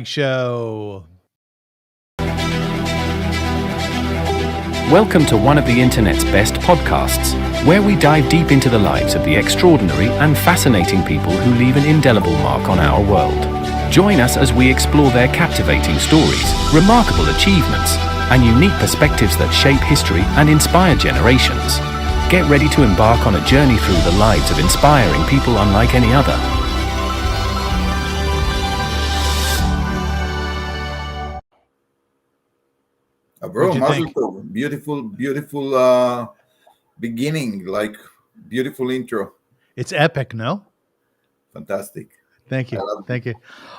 Show. Welcome to one of the internet's best podcasts, where we dive deep into the lives of the extraordinary and fascinating people who leave an indelible mark on our world. Join us as we explore their captivating stories, remarkable achievements, and unique perspectives that shape history and inspire generations. Get ready to embark on a journey through the lives of inspiring people unlike any other. Avrum, beautiful beginning, like beautiful intro. It's epic, no? Fantastic. Thank you. Thank you.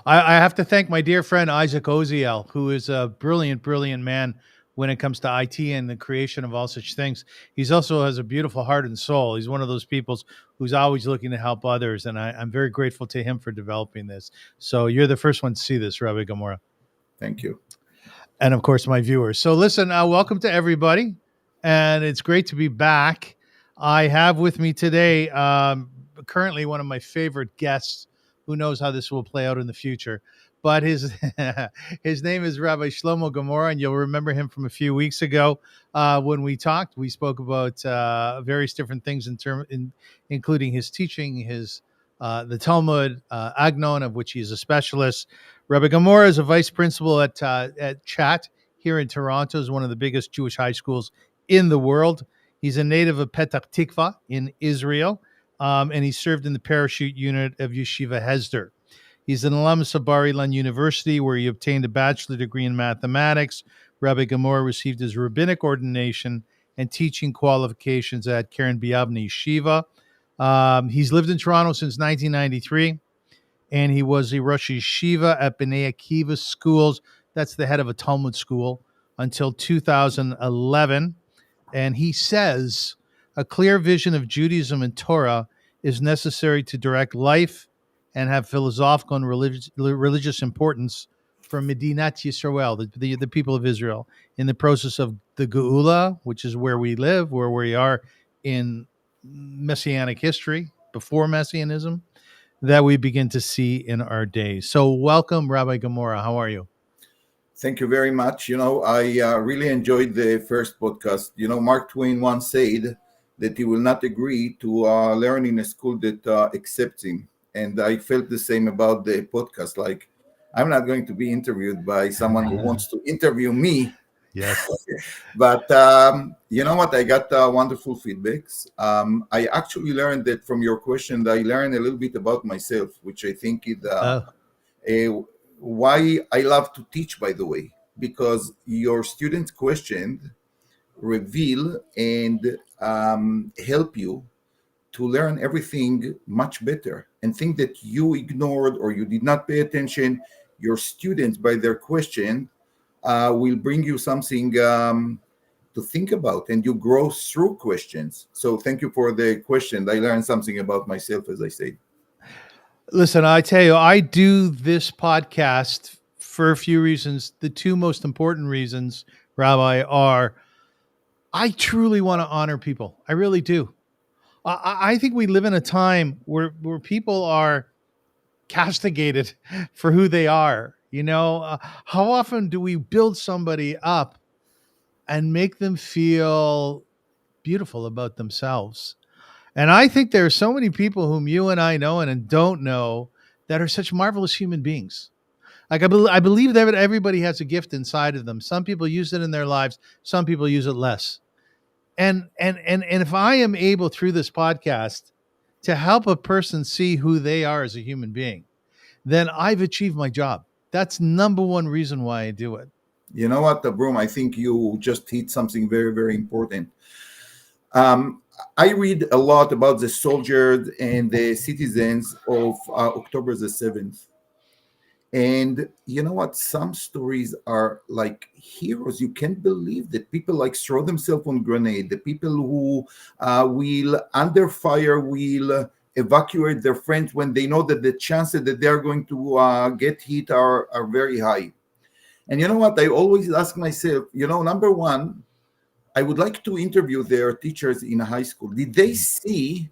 I have to thank my dear friend Isaac Oziel, who is a brilliant man when it comes to IT and the creation of all such things. He's also has a beautiful heart and soul. He's one of those people who's always looking to help others, and I'm very grateful to him for developing this. So you're the first one to see this, Rabbi Gemara. Thank you. And of course, my viewers. So listen, welcome to everybody. And it's great to be back. I have with me today, currently one of my favorite guests. Who knows how this will play out in the future. But his his name is Rabbi Shlomo Gemara, and you'll remember him from a few weeks ago when we talked. We spoke about various different things including his teaching, his the Talmud, Agnon, of which he is a specialist. Rabbi Gemara is a vice principal at Chat here in Toronto, is one of the biggest Jewish high schools in the world. He's a native of Petah Tikva in Israel, and he served in the parachute unit of Yeshiva Hesder. He's an alumnus of Bar Ilan University, where he obtained a bachelor's degree in mathematics. Rabbi Gemara received his rabbinic ordination and teaching qualifications at Keren B'Yavne Yeshiva. He's lived in Toronto since 1993. And he was a Rosh Yeshiva at Bnei Akiva Schools. That's the head of a Talmud school until 2011. And he says a clear vision of Judaism and Torah is necessary to direct life and have philosophical and religious importance for Medinat Yisrael, the people of Israel, in the process of the Geula, which is where we live, where we are in Messianic history, before Messianism, that we begin to see in our days. So welcome, Rabbi Gemara. How are you? Thank you very much. I really enjoyed the first podcast. Mark Twain once said that he will not agree to learn in a school that accepts him. And I felt the same about the podcast. Like, I'm not going to be interviewed by someone who wants to interview me. Yes. But you know what? I got wonderful feedbacks. I actually learned that from your question, I learned a little bit about myself, which I think is why I love to teach, by the way, because your students' questions reveal and help you to learn everything much better. And things that you ignored or you did not pay attention, your students, by their question, will bring you something to think about, and you grow through questions. So thank you for the question. I learned something about myself, as I say. Listen, I tell you, I do this podcast for a few reasons. The two most important reasons, Rabbi, are I truly want to honor people. I really do. I think we live in a time where people are castigated for who they are. How often do we build somebody up and make them feel beautiful about themselves? And I think there are so many people whom you and I know and don't know that are such marvelous human beings. Like I believe that everybody has a gift inside of them. Some people use it in their lives. Some people use it less. And if I am able through this podcast to help a person see who they are as a human being, then I've achieved my job. That's number one reason why I do it. You know what, Avrum? I think you just hit something very, very important. I read a lot about the soldiers and the citizens of October the 7th. And you know what? Some stories are like heroes. You can't believe that people like throw themselves on grenade. The people who will under fire will evacuate their friends when they know that the chances that they're going to get hit are very high. And you know what? I always ask myself, number one, I would like to interview their teachers in high school. Did they see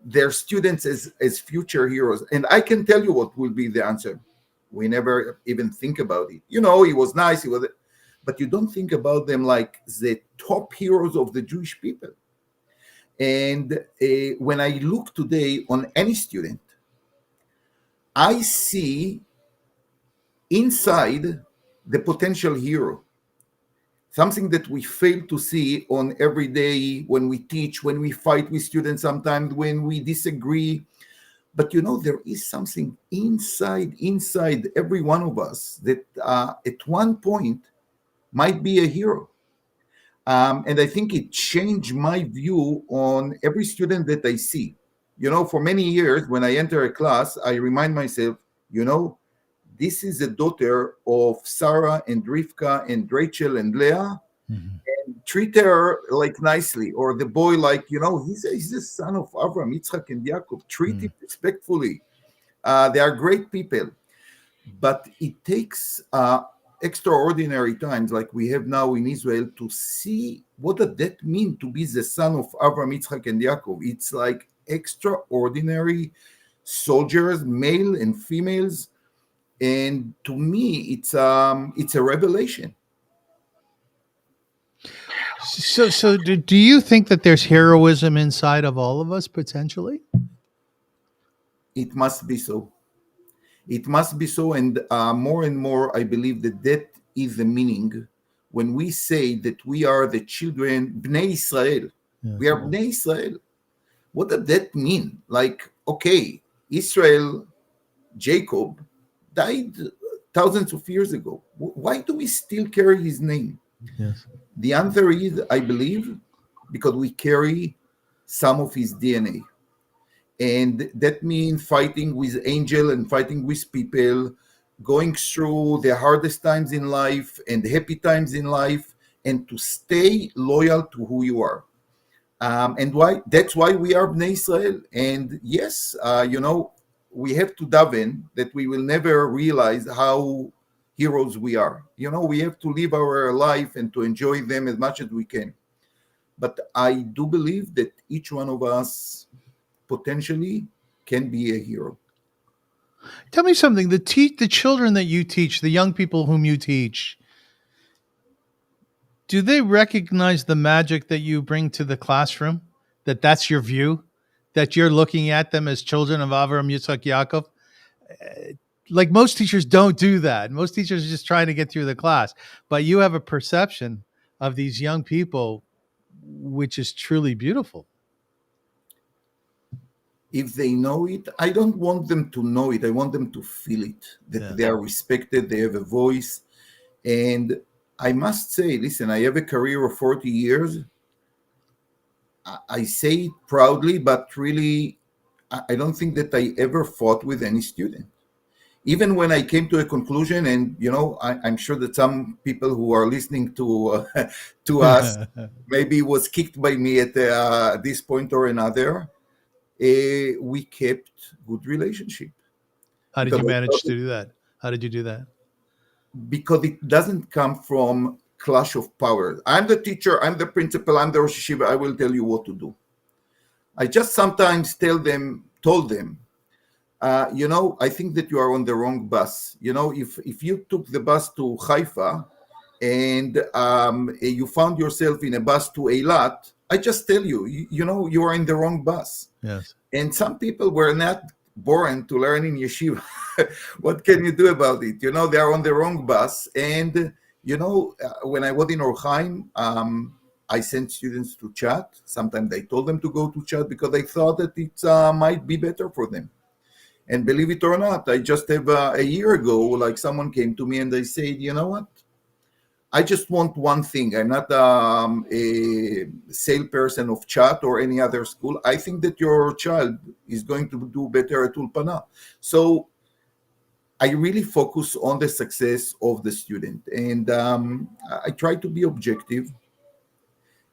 their students as future heroes? And I can tell you what will be the answer. We never even think about it. You know, he was nice, but you don't think about them like the top heroes of the Jewish people. And when I look today on any student, I see inside the potential hero, something that we fail to see on every day when we teach, when we fight with students, sometimes when we disagree. But you know, there is something inside every one of us that at one point might be a hero. And I think it changed my view on every student that I see. You know, for many years, when I enter a class, I remind myself, you know, this is the daughter of Sarah and Rivka and Rachel and Leah. Mm-hmm. And treat her like nicely, or the boy like, you know, he's the son of Avram, Yitzchak, and Yaakov. Treat him respectfully. They are great people. But it takes extraordinary times like we have now in Israel to see what does that mean to be the son of Avram, Yitzchak, and Yaakov. It's like extraordinary soldiers, male and females. And to me, it's a revelation. So do you think that there's heroism inside of all of us potentially? It must be so. It must be so. And more and more, I believe that is the meaning when we say that we are the children, Bnei Israel. Yes. We are Bnei Israel. What does that mean? Like, okay, Israel, Jacob, died thousands of years ago. Why do we still carry his name? Yes. The answer is, I believe, because we carry some of his DNA. And that means fighting with angels and fighting with people, going through the hardest times in life and happy times in life, and to stay loyal to who you are. And why? That's why we are Bnei Israel. And yes, you know, we have to daven that we will never realize how heroes we are. You know, we have to live our life and to enjoy them as much as we can. But I do believe that each one of us potentially can be a hero. Tell me something. The children that you teach, the young people whom you teach, do they recognize the magic that you bring to the classroom? That's your view? That you're looking at them as children of Avram, Yitzchak, Yaakov? Like most teachers don't do that. Most teachers are just trying to get through the class. But you have a perception of these young people, which is truly beautiful. If they know it, I don't want them to know it. I want them to feel it, that they are respected, they have a voice. And I must say, listen, I have a career of 40 years. I say it proudly, but really, I don't think that I ever fought with any student. Even when I came to a conclusion, and you know, I'm sure that some people who are listening to us maybe was kicked by me at this point or another. We kept good relationship. How did you manage to do that? How did you do that? Because it doesn't come from clash of power. I'm the teacher, I'm the principal, I'm the Rosh Yeshiva, I will tell you what to do. I just sometimes told them, you know, I think that you are on the wrong bus. You know, if you took the bus to Haifa and you found yourself in a bus to Eilat, I just tell you, you know, you are in the wrong bus. Yes. And some people were not born to learn in yeshiva. What can you do about it? You know, they are on the wrong bus. And, you know, when I was in Or Chaim, I sent students to chat. Sometimes I told them to go to chat because I thought that it might be better for them. And believe it or not, I just have a year ago, like someone came to me and they said, you know what? I just want one thing. I'm not a salesperson of chat or any other school. I think that your child is going to do better at Ulpana. So I really focus on the success of the student. And I try to be objective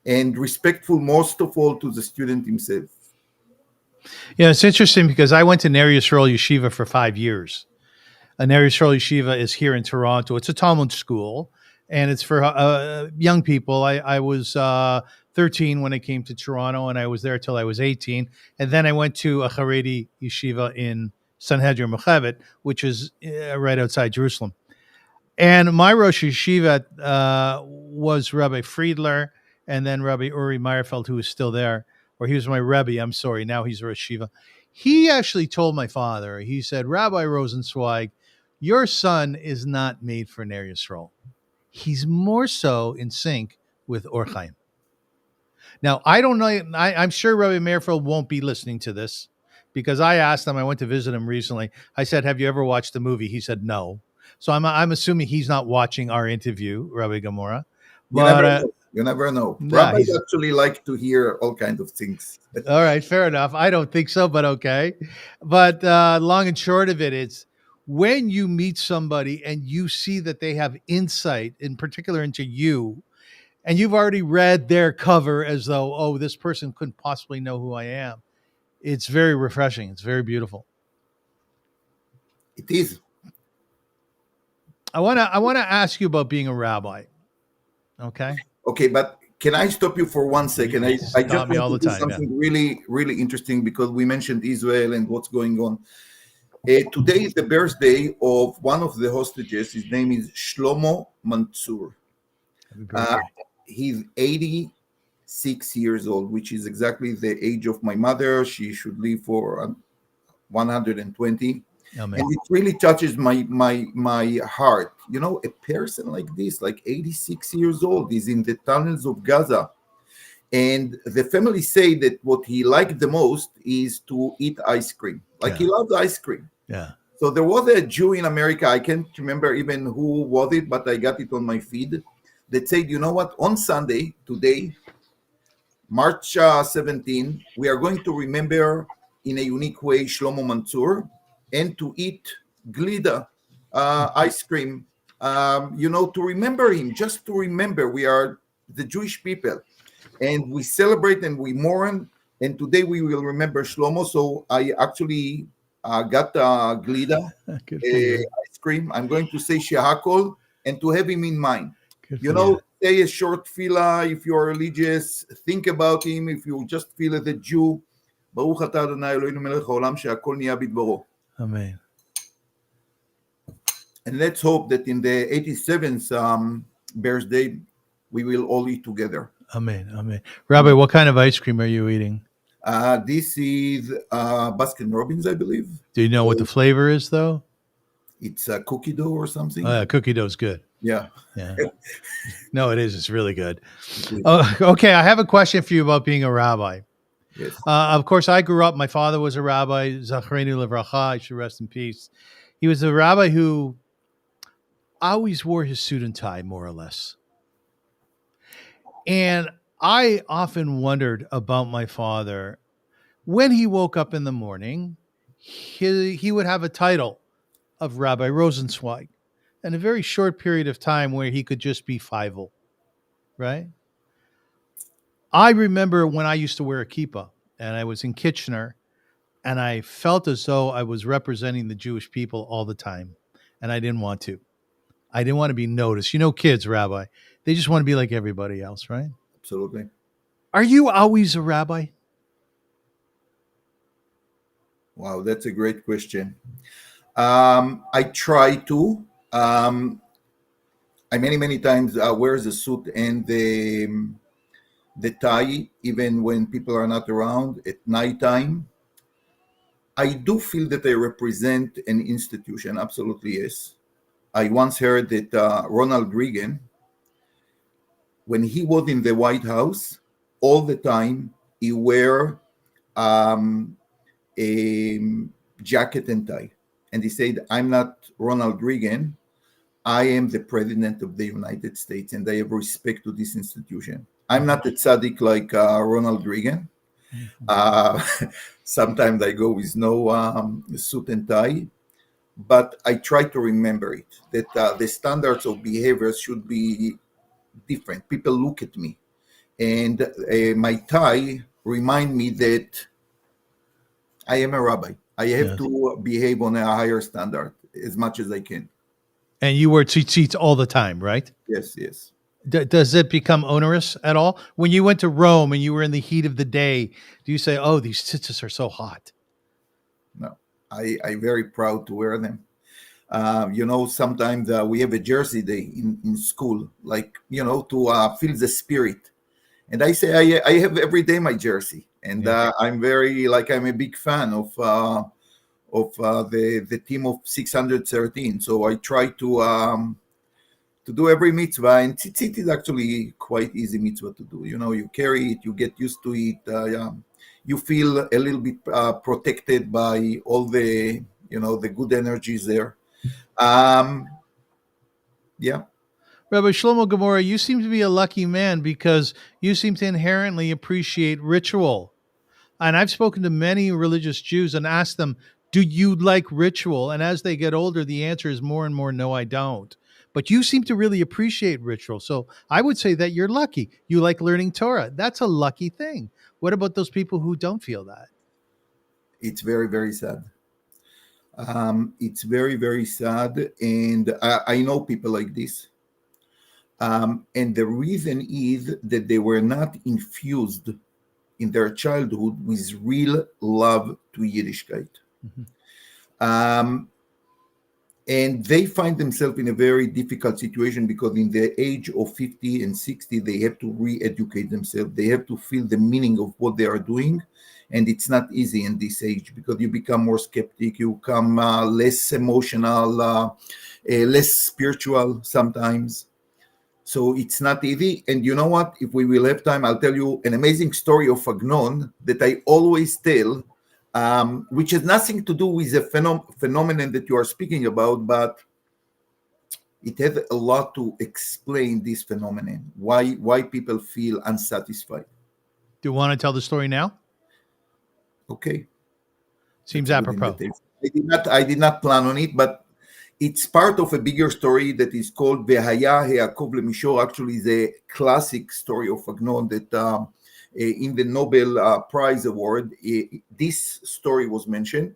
and respectful, most of all, to the student himself. Yeah, it's interesting because I went to Ner Yisrael Yeshiva for 5 years. Ner Yisrael Yeshiva is here in Toronto. It's a Talmud school. And it's for young people. I was 13 when I came to Toronto, and I was there till I was 18. And then I went to a Haredi yeshiva in Sanhedrin Mechavet, which is right outside Jerusalem. And my Rosh Yeshiva was Rabbi Friedler, and then Rabbi Uri Meyerfeld, who is still there, or he was my Rebbe. I'm sorry, now he's Rosh Yeshiva. He actually told my father, he said, Rabbi Rosensweig, your son is not made for Ner Yisrael. He's more so in sync with Or Chaim. Now, I don't know. I'm sure Rabbi Meyerfeld won't be listening to this because I asked him, I went to visit him recently. I said, have you ever watched the movie? He said, no. So I'm assuming he's not watching our interview, Rabbi Gemara. You never know. Nah, Rabbis actually like to hear all kinds of things. All right, fair enough. I don't think so, but okay. But long and short of it, it's when you meet somebody and you see that they have insight, in particular into you, and you've already read their cover as though, oh, this person couldn't possibly know who I am. It's very refreshing. It's very beautiful. It is. I want to ask you about being a rabbi. Okay. Okay, but can I stop you for 1 second? I just want to do something really, really interesting because we mentioned Israel and what's going on. Today is the birthday of one of the hostages. His name is Shlomo Mansour. He's 86 years old, which is exactly the age of my mother. She should live for 120. Amen. And it really touches my heart. You know, a person like this, like 86 years old, is in the tunnels of Gaza. And the family say that what he liked the most is to eat ice cream. He loves ice cream. Yeah. So there was a Jew in America, I can't remember even who was it, but I got it on my feed, that said, you know what, on Sunday, today, March 17, we are going to remember in a unique way Shlomo Mansour and to eat glida, ice cream, to remember him, just to remember we are the Jewish people. And we celebrate and we mourn, and today we will remember Shlomo. So I actually got glida, ice cream. I'm going to say shehakol and to have him in mind. Say a short tefillah if you are religious. Think about him if you just feel as a Jew. Baruch atah Adonai Eloheinu melech haolam she'akol niya bidbaro. Amen. And let's hope that in the 87th birthday, we will all eat together. Amen. Amen. Rabbi, what kind of ice cream are you eating? This is Baskin Robbins, I believe. Do you know what the flavor is, though? It's a cookie dough or something. Cookie dough is good. Yeah. No, it is. It's really good. Okay, I have a question for you about being a rabbi. Yes. Of course, I grew up. My father was a rabbi, Zacharenu Livracha. I should rest in peace. He was a rabbi who always wore his suit and tie, more or less. And I often wondered about my father. When he woke up in the morning, he would have a title of Rabbi Rosensweig and a very short period of time where he could just be Feivel, right? I remember when I used to wear a kippah and I was in Kitchener and I felt as though I was representing the Jewish people all the time. And I didn't want to. I didn't want to be noticed. You know, kids, Rabbi, they just want to be like everybody else, right? Absolutely. Are you always a rabbi? Wow, that's a great question. I try to. I many times wear the suit and the tie, even when people are not around at nighttime. I do feel that I represent an institution. Absolutely, yes. I once heard that Ronald Reagan, when he was in the White House, all the time he wear a jacket and tie. And he said, I'm not Ronald Reagan. I am the president of the United States, and I have respect to this institution. I'm not a tzaddik like Ronald Reagan. Sometimes I go with no suit and tie, but I try to remember it, that the standards of behavior should be different. People look at me, and my tie remind me that I am a rabbi. I have to behave on a higher standard as much as I can. And you wear tzitzit all the time, right? Yes. Does it become onerous at all? When you went to Rome and you were in the heat of the day, do you say, oh, these tzitzis are so hot? No. I'm very proud to wear them. Sometimes we have a jersey day in school, like, to feel the spirit. And I say I have every day my jersey, and I'm a big fan of the team of 613. So I try to do every mitzvah, and tzitzit is actually quite easy mitzvah to do. You carry it, you get used to it. You feel a little bit protected by all the the good energies there. Yeah. Rabbi Shlomo Gemara, you seem to be a lucky man because you seem to inherently appreciate ritual. And I've spoken to many religious Jews and asked them, do you like ritual? And as they get older, the answer is more and more, no, I don't. But you seem to really appreciate ritual. So I would say that you're lucky. You like learning Torah. That's a lucky thing. What about those people who don't feel that? It's very, very sad. It's very, very sad. And I know people like this. And the reason is that they were not infused in their childhood with real love to Yiddishkeit. Mm-hmm. And they find themselves in a very difficult situation because in the age of 50 and 60, they have to re-educate themselves. They have to feel the meaning of what they are doing. And it's not easy in this age because you become more skeptic, you become less emotional, less spiritual sometimes. So it's not easy. And you know what? If we will have time, I'll tell you an amazing story of Agnon that I always tell, which has nothing to do with the phenomenon that you are speaking about, but it has a lot to explain this phenomenon, why people feel unsatisfied. Do you want to tell the story now? Okay. Seems apropos. I did not plan on it, but it's part of a bigger story that is called Vehaya He'akov Lemishor. Actually, the classic story of Agnon that in the Nobel Prize Award, this story was mentioned.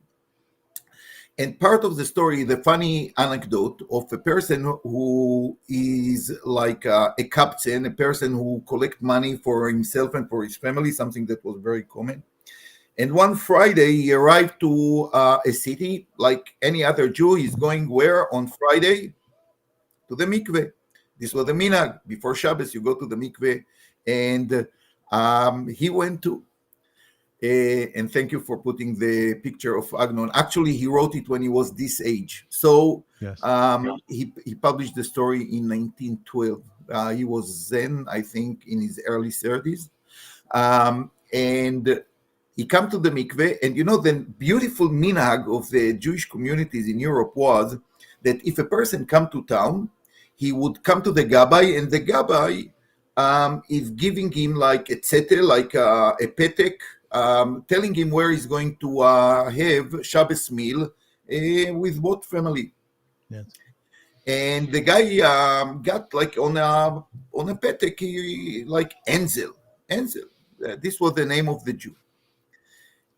And part of the story, the funny anecdote of a person who is like a captain, a person who collects money for himself and for his family, something that was very common. And one Friday, he arrived to a city like any other Jew. He's going where on Friday? To the mikveh. This was the minhag. Before Shabbos, you go to the mikveh. And he went to, and thank you for putting the picture of Agnon. Actually, he wrote it when he was this age. So yes. He published the story in 1912. He was then, I think, in his early 30s. And he came to the mikveh, and the beautiful minhag of the Jewish communities in Europe was that if a person come to town, he would come to the gabbai, and the gabbai is giving him like a tzetel, like a petek, telling him where he's going to have Shabbos meal with what family. Yes. And the guy got like on a petek, like Enzel. This was the name of the Jew.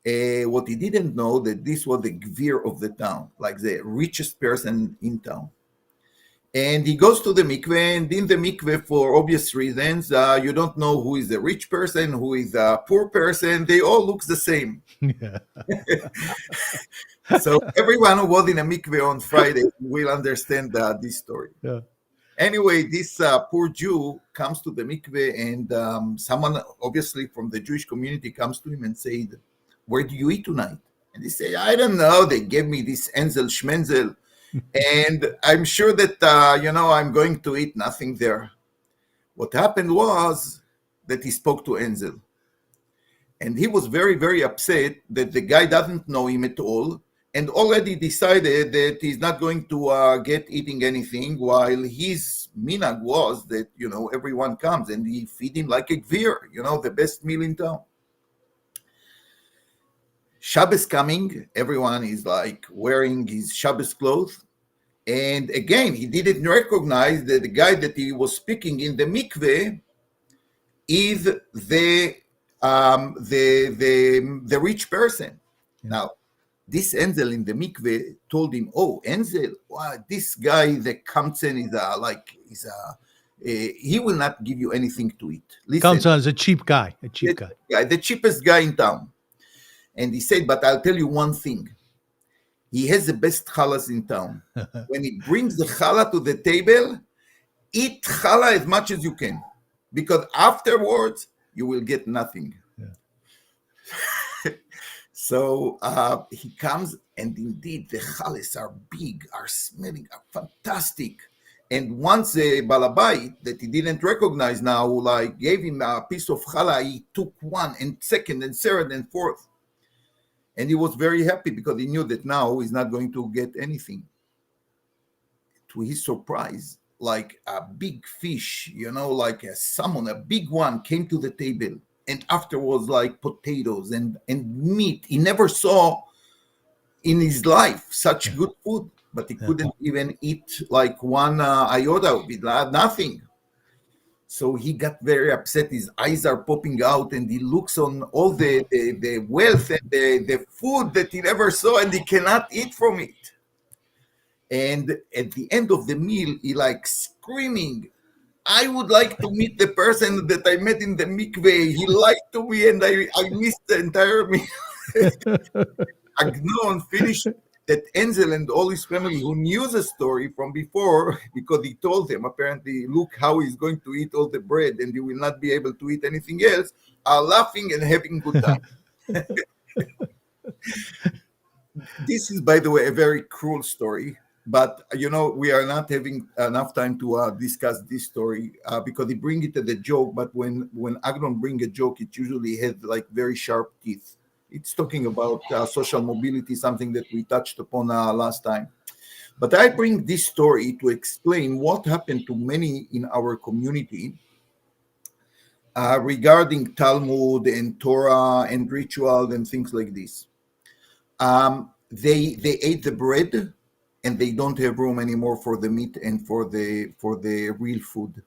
What he didn't know that this was the gvir of the town, like the richest person in town. And he goes to the mikveh, and in the mikveh, for obvious reasons, you don't know who is a rich person, who is a poor person. They all look the same. Yeah. So everyone who was in a mikveh on Friday will understand this story. Yeah. Anyway, this poor Jew comes to the mikveh, and someone, obviously from the Jewish community, comes to him and said, "Where do you eat tonight?" And he said, "I don't know. They gave me this Enzel Schmenzel. And I'm sure that, I'm going to eat nothing there." What happened was that he spoke to Enzel. And he was very, very upset that the guy doesn't know him at all and already decided that he's not going to get eating anything, while his minhag was that, everyone comes and he feed him like a gvir, the best meal in town. Shabbos coming, everyone is like wearing his Shabbos clothes. And again, he didn't recognize that the guy that he was speaking in the mikveh is the rich person. Yeah. Now, this Enzel in the mikveh told him, "Oh, Enzel, wow, this guy, the Kamtzen, he will not give you anything to eat. Kamtzen is a cheap guy, the cheapest guy in town." And he said, "But I'll tell you one thing. He has the best challahs in town. When he brings the challah to the table, eat challah as much as you can, because afterwards you will get nothing. Yeah. So he comes, and indeed the challahs are big, are smelling, are fantastic. And once the balabait that he didn't recognize now, like gave him a piece of challah, he took one and second and third and fourth. And he was very happy because he knew that now he's not going to get anything. To his surprise, like a big fish, like a salmon, a big one came to the table. And afterwards, like potatoes and meat. He never saw in his life such good food, but he couldn't even eat like one iota of it, nothing. So he got very upset. His eyes are popping out, and he looks on all the wealth and the food that he never saw, and he cannot eat from it. And at the end of the meal, he like screaming, I would like to meet the person that I met in the mikveh. He lied to me, and I missed the entire meal. Agnon finished that Enzel and all his family, who knew the story from before, because he told them, apparently, look how he's going to eat all the bread and he will not be able to eat anything else, are laughing and having good time. This is, by the way, a very cruel story. But, we are not having enough time to discuss this story because they bring it as a joke. But when Agnon bring a joke, it usually has like very sharp teeth. It's talking about social mobility, something that we touched upon last time. But I bring this story to explain what happened to many in our community regarding Talmud and Torah and rituals and things like this. They ate the bread, and they don't have room anymore for the meat and for the real food.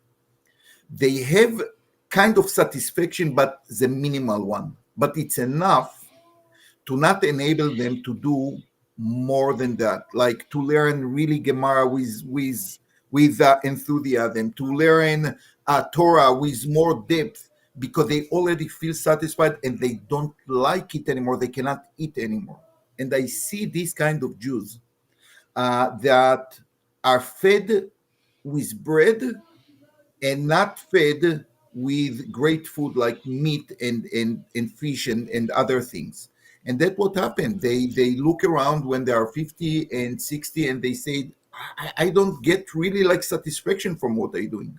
They have kind of satisfaction, but the minimal one. But it's enough to not enable them to do more than that, like to learn really Gemara with enthusiasm, to learn Torah with more depth, because they already feel satisfied and they don't like it anymore. They cannot eat anymore. And I see these kind of Jews that are fed with bread and not fed with great food like meat and fish and other things. And that's what happened. They look around when they are 50 and 60 and they say, I don't get really like satisfaction from what I'm doing.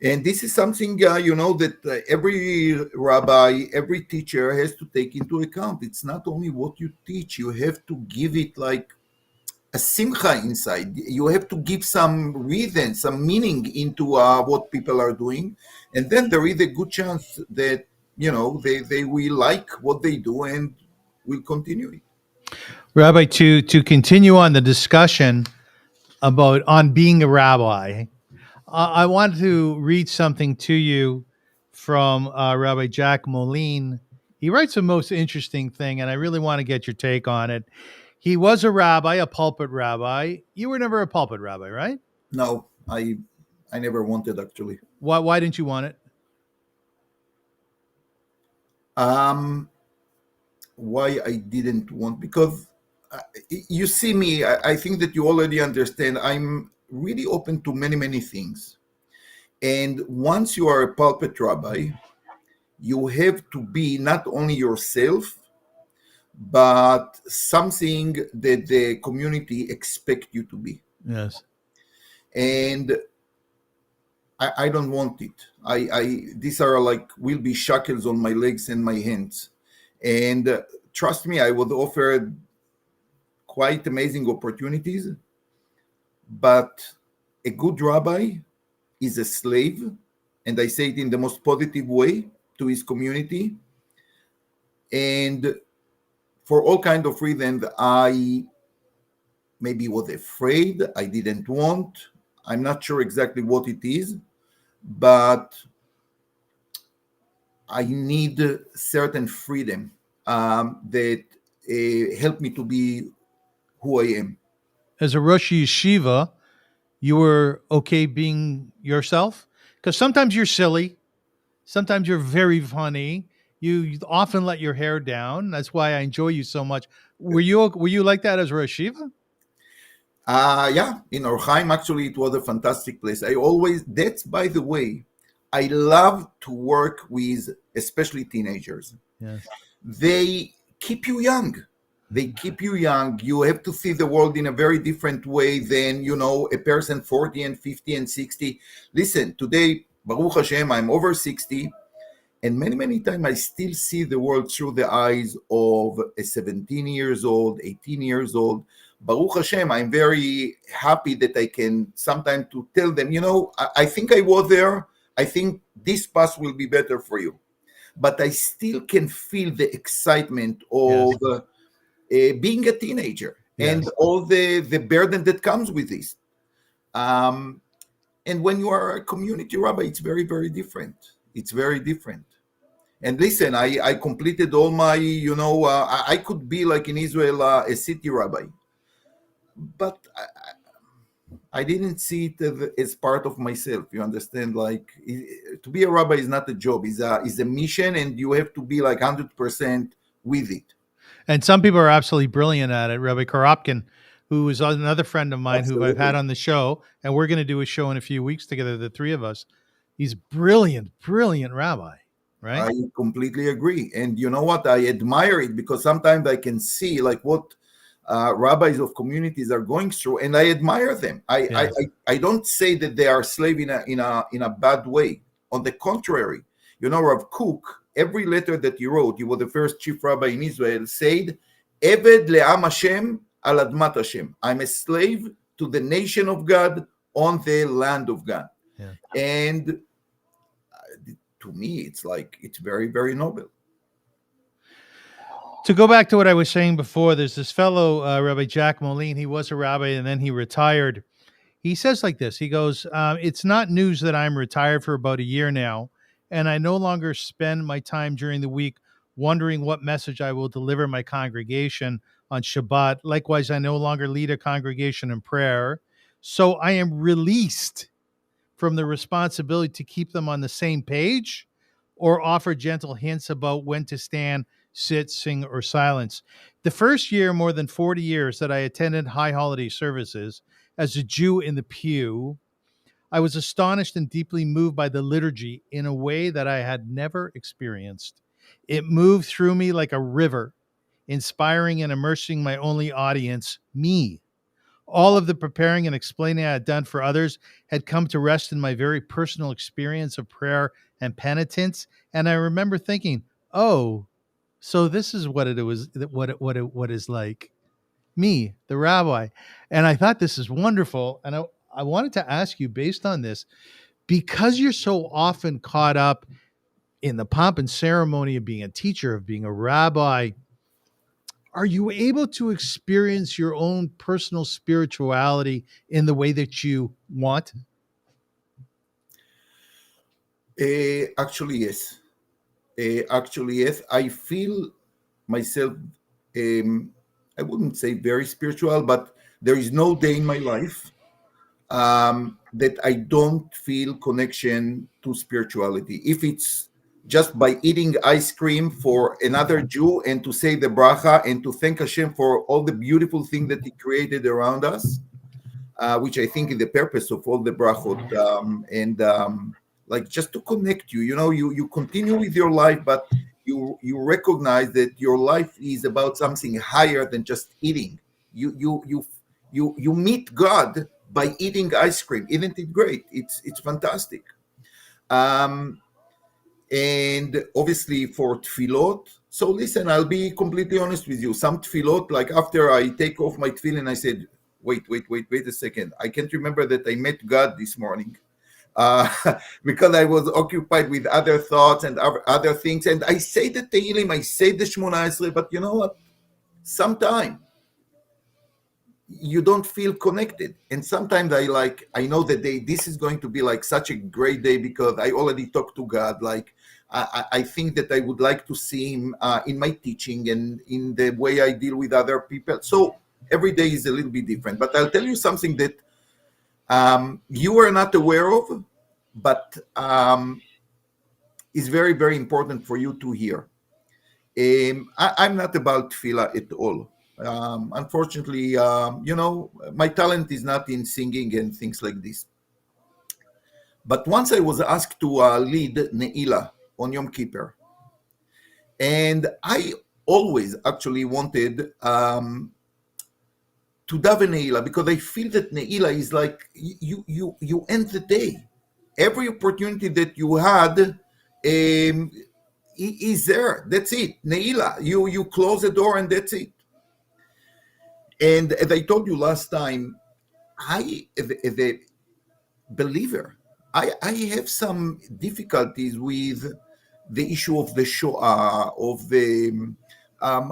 And this is something, that every rabbi, every teacher has to take into account. It's not only what you teach, you have to give it like a simcha inside. You have to give some reason, some meaning into what people are doing. And then there is a good chance that, they will like what they do and will continue it. Rabbi, to continue on the discussion on being a rabbi, I want to read something to you from Rabbi Jack Moline. He writes a most interesting thing, and I really want to get your take on it. He was a rabbi, a pulpit rabbi. You were never a pulpit rabbi, right? No, I never wanted, actually. Why didn't you want it? Why I didn't want? Because you see me, I think that you already understand. I'm really open to many, many things. And once you are a pulpit rabbi, you have to be not only yourself, but something that the community expect you to be. Yes. And I don't want it. These are like, will be shackles on my legs and my hands. And trust me, I was offered quite amazing opportunities, but a good rabbi is a slave, and I say it in the most positive way, to his community. And for all kinds of reasons, I maybe was afraid, I didn't want. I'm not sure exactly what it is, but I need certain freedom that help me to be who I am. As a Rosh Yeshiva, you were okay being yourself? Because sometimes you're silly. Sometimes you're very funny. You often let your hair down. That's why I enjoy you so much. Were you like that as Rosh Yeshiva? Yeah, in Orchaim, actually, it was a fantastic place. That's by the way, I love to work with, especially teenagers. Yes. They keep you young. They keep you young. You have to see the world in a very different way than, a person 40 and 50 and 60. Listen, today, Baruch Hashem, I'm over 60. And many, many times I still see the world through the eyes of a 17 years old, 18 years old. Baruch Hashem, I'm very happy that I can sometimes to tell them, I think I was there. I think this path will be better for you. But I still can feel the excitement of being a teenager and all the burden that comes with this. And when you are a community rabbi, it's very, very different. It's very different. And listen, I completed all my, I could be like in Israel, a city rabbi. But I didn't see it as part of myself. You understand? Like, to be a rabbi is not a job. It's a mission, and you have to be like 100% with it. And some people are absolutely brilliant at it. Rabbi Korobkin, who is another friend of mine Absolutely. who I've had on the show, and we're going to do a show in a few weeks together, the three of us. He's brilliant rabbi, right? I completely agree. And you know what? I admire it because sometimes I can see like what rabbis of communities are going through, and I admire them. I don't say that they are slave in a bad way. On the contrary, Rav Kook, every letter that he wrote, he was the first chief rabbi in Israel, said, Eved le'am Hashem al admat Hashem. I'm a slave to the nation of God on the land of God. Yeah. And to me, it's very, very noble. To go back to what I was saying before, there's this fellow, Rabbi Jack Moline. He was a rabbi and then he retired. He says like this. He goes, it's not news that I'm retired for about a year now, and I no longer spend my time during the week wondering what message I will deliver my congregation on Shabbat. Likewise, I no longer lead a congregation in prayer. So I am released from the responsibility to keep them on the same page or offer gentle hints about when to stand, sit, sing, or silence. The first year, more than 40 years that I attended high holiday services as a Jew in the pew, I was astonished and deeply moved by the liturgy in a way that I had never experienced. It moved through me like a river, inspiring and immersing my only audience, me. All of the preparing and explaining I had done for others had come to rest in my very personal experience of prayer and penitence. And I remember thinking, oh, so this is what it was, what is like me, the rabbi. And I thought this is wonderful. And I wanted to ask you, based on this, because you're so often caught up in the pomp and ceremony of being a teacher, of being a rabbi, are you able to experience your own personal spirituality in the way that you want? Actually, yes. I feel myself, I wouldn't say very spiritual, but there is no day in my life that I don't feel connection to spirituality. If it's just by eating ice cream for another Jew and to say the bracha and to thank Hashem for all the beautiful things that He created around us, which I think is the purpose of all the brachot, like just to connect you. You continue with your life, but you recognize that your life is about something higher than just eating. You meet God by eating ice cream. Isn't it great? It's fantastic. And obviously for tefillot. So listen, I'll be completely honest with you. Some tefillot, like after I take off my tefillin, I said, wait a second. I can't remember that I met God this morning. Because I was occupied with other thoughts and other things. And I say the Tehillim, I say the Shmona Esrei, but you know what? Sometimes you don't feel connected. And sometimes I know that this is going to be like such a great day because I already talked to God. Like, I think that I would like to see Him in my teaching and in the way I deal with other people. So every day is a little bit different. But I'll tell you something that you are not aware of, but is very, very important for you to hear. I'm not about tefillah at all. Unfortunately, my talent is not in singing and things like this. But once I was asked to lead Ne'ilah on Yom Kippur, and I always actually wanted to daven Ne'ilah, because I feel that Ne'ilah is like you end the day. Every opportunity that you had is there. That's it. Ne'ilah. You close the door and that's it. And as I told you last time, I, as a believer, I have some difficulties with the issue of the Shoah, of the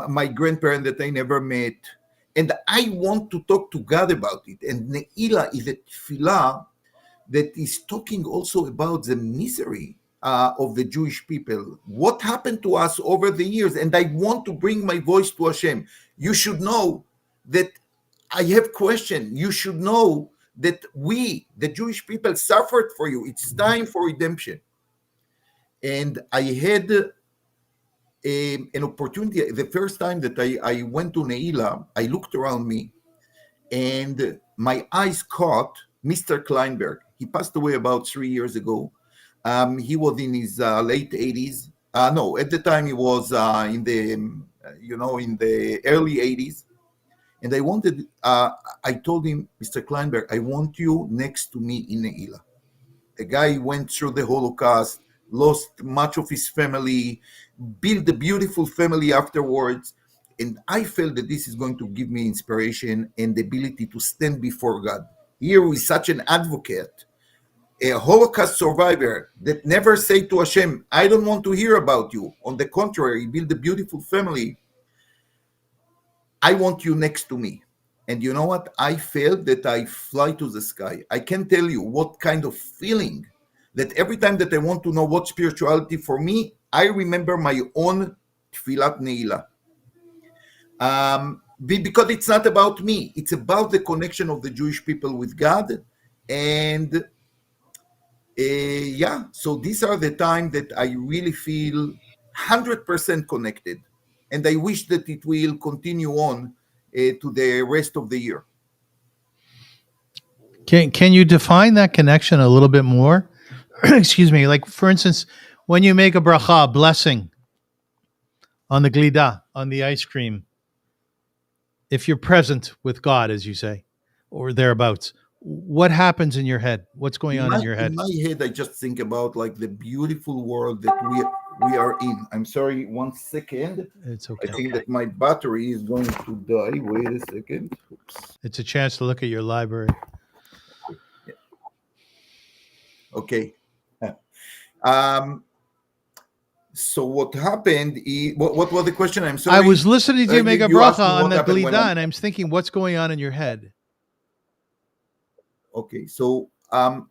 my grandparent that I never met, and I want to talk to God about it. And Ne'ilah is a tefillah that is talking also about the misery of the Jewish people. What happened to us over the years? And I want to bring my voice to Hashem. You should know that I have questions. You should know that we, the Jewish people, suffered for you. It's time for redemption. And I had an opportunity. The first time that I went to Ne'ilah, I looked around me and my eyes caught Mr. Kleinberg. He passed away about 3 years ago. He was in his late 80s. No, at the time he was in the early 80s. And I told him, Mr. Kleinberg, I want you next to me in Ne'ilah. A guy who went through the Holocaust, lost much of his family, built a beautiful family afterwards. And I felt that this is going to give me inspiration and the ability to stand before God. Here with such an advocate, a Holocaust survivor that never said to Hashem, I don't want to hear about you. On the contrary, build a beautiful family. I want you next to me. And you know what? I felt that I fly to the sky. I can tell you what kind of feeling that every time that I want to know what spirituality for me, I remember my own Tfilat Ne'ilah. Because it's not about me. It's about the connection of the Jewish people with God. And so these are the time that I really feel 100% connected. And I wish that it will continue on to the rest of the year. Can you define that connection a little bit more? Excuse me. Like, for instance, when you make a bracha, blessing on the glida, on the ice cream, if you're present with God, as you say, or thereabouts, what happens in your head? What's going on in your head? In my head, I just think about like the beautiful world that we are in. I'm sorry, 1 second. It's okay. I think that my battery is going to die. Wait a second. Oops. It's a chance to look at your library. Okay. So what happened? What was the question? I'm sorry. I was listening to you make a bracha on the glida, and I'm thinking, what's going on in your head? Okay, so I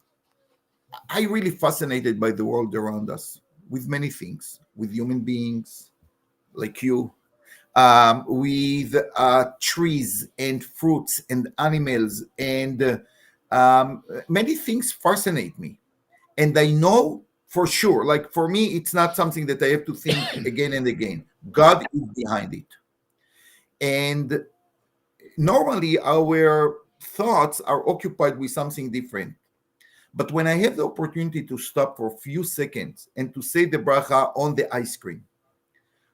really fascinated by the world around us, with many things, with human beings like you, with trees and fruits and animals, and many things fascinate me. And I know for sure, like for me, it's not something that I have to think again and again. God is behind it. And normally our thoughts are occupied with something different. But when I have the opportunity to stop for a few seconds and to say the bracha on the ice cream,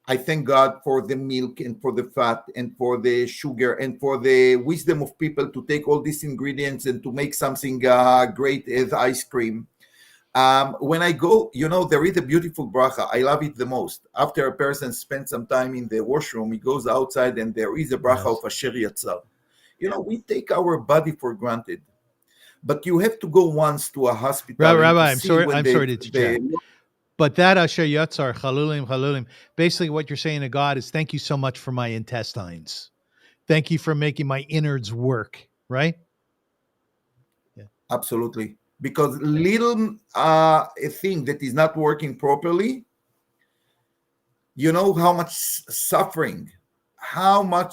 I thank God for the milk and for the fat and for the sugar and for the wisdom of people to take all these ingredients and to make something great as ice cream. When I go, there is a beautiful bracha. I love it the most. After a person spends some time in the washroom, he goes outside and there is a bracha of Asher Yatzar. We take our body for granted. But you have to go once to a hospital. Rabbi, I'm sorry to interject. But that Asher Yatzar, Chalulim, basically what you're saying to God is, thank you so much for my intestines. Thank you for making my innards work, right? Yeah. Absolutely. Because little a thing that is not working properly, how much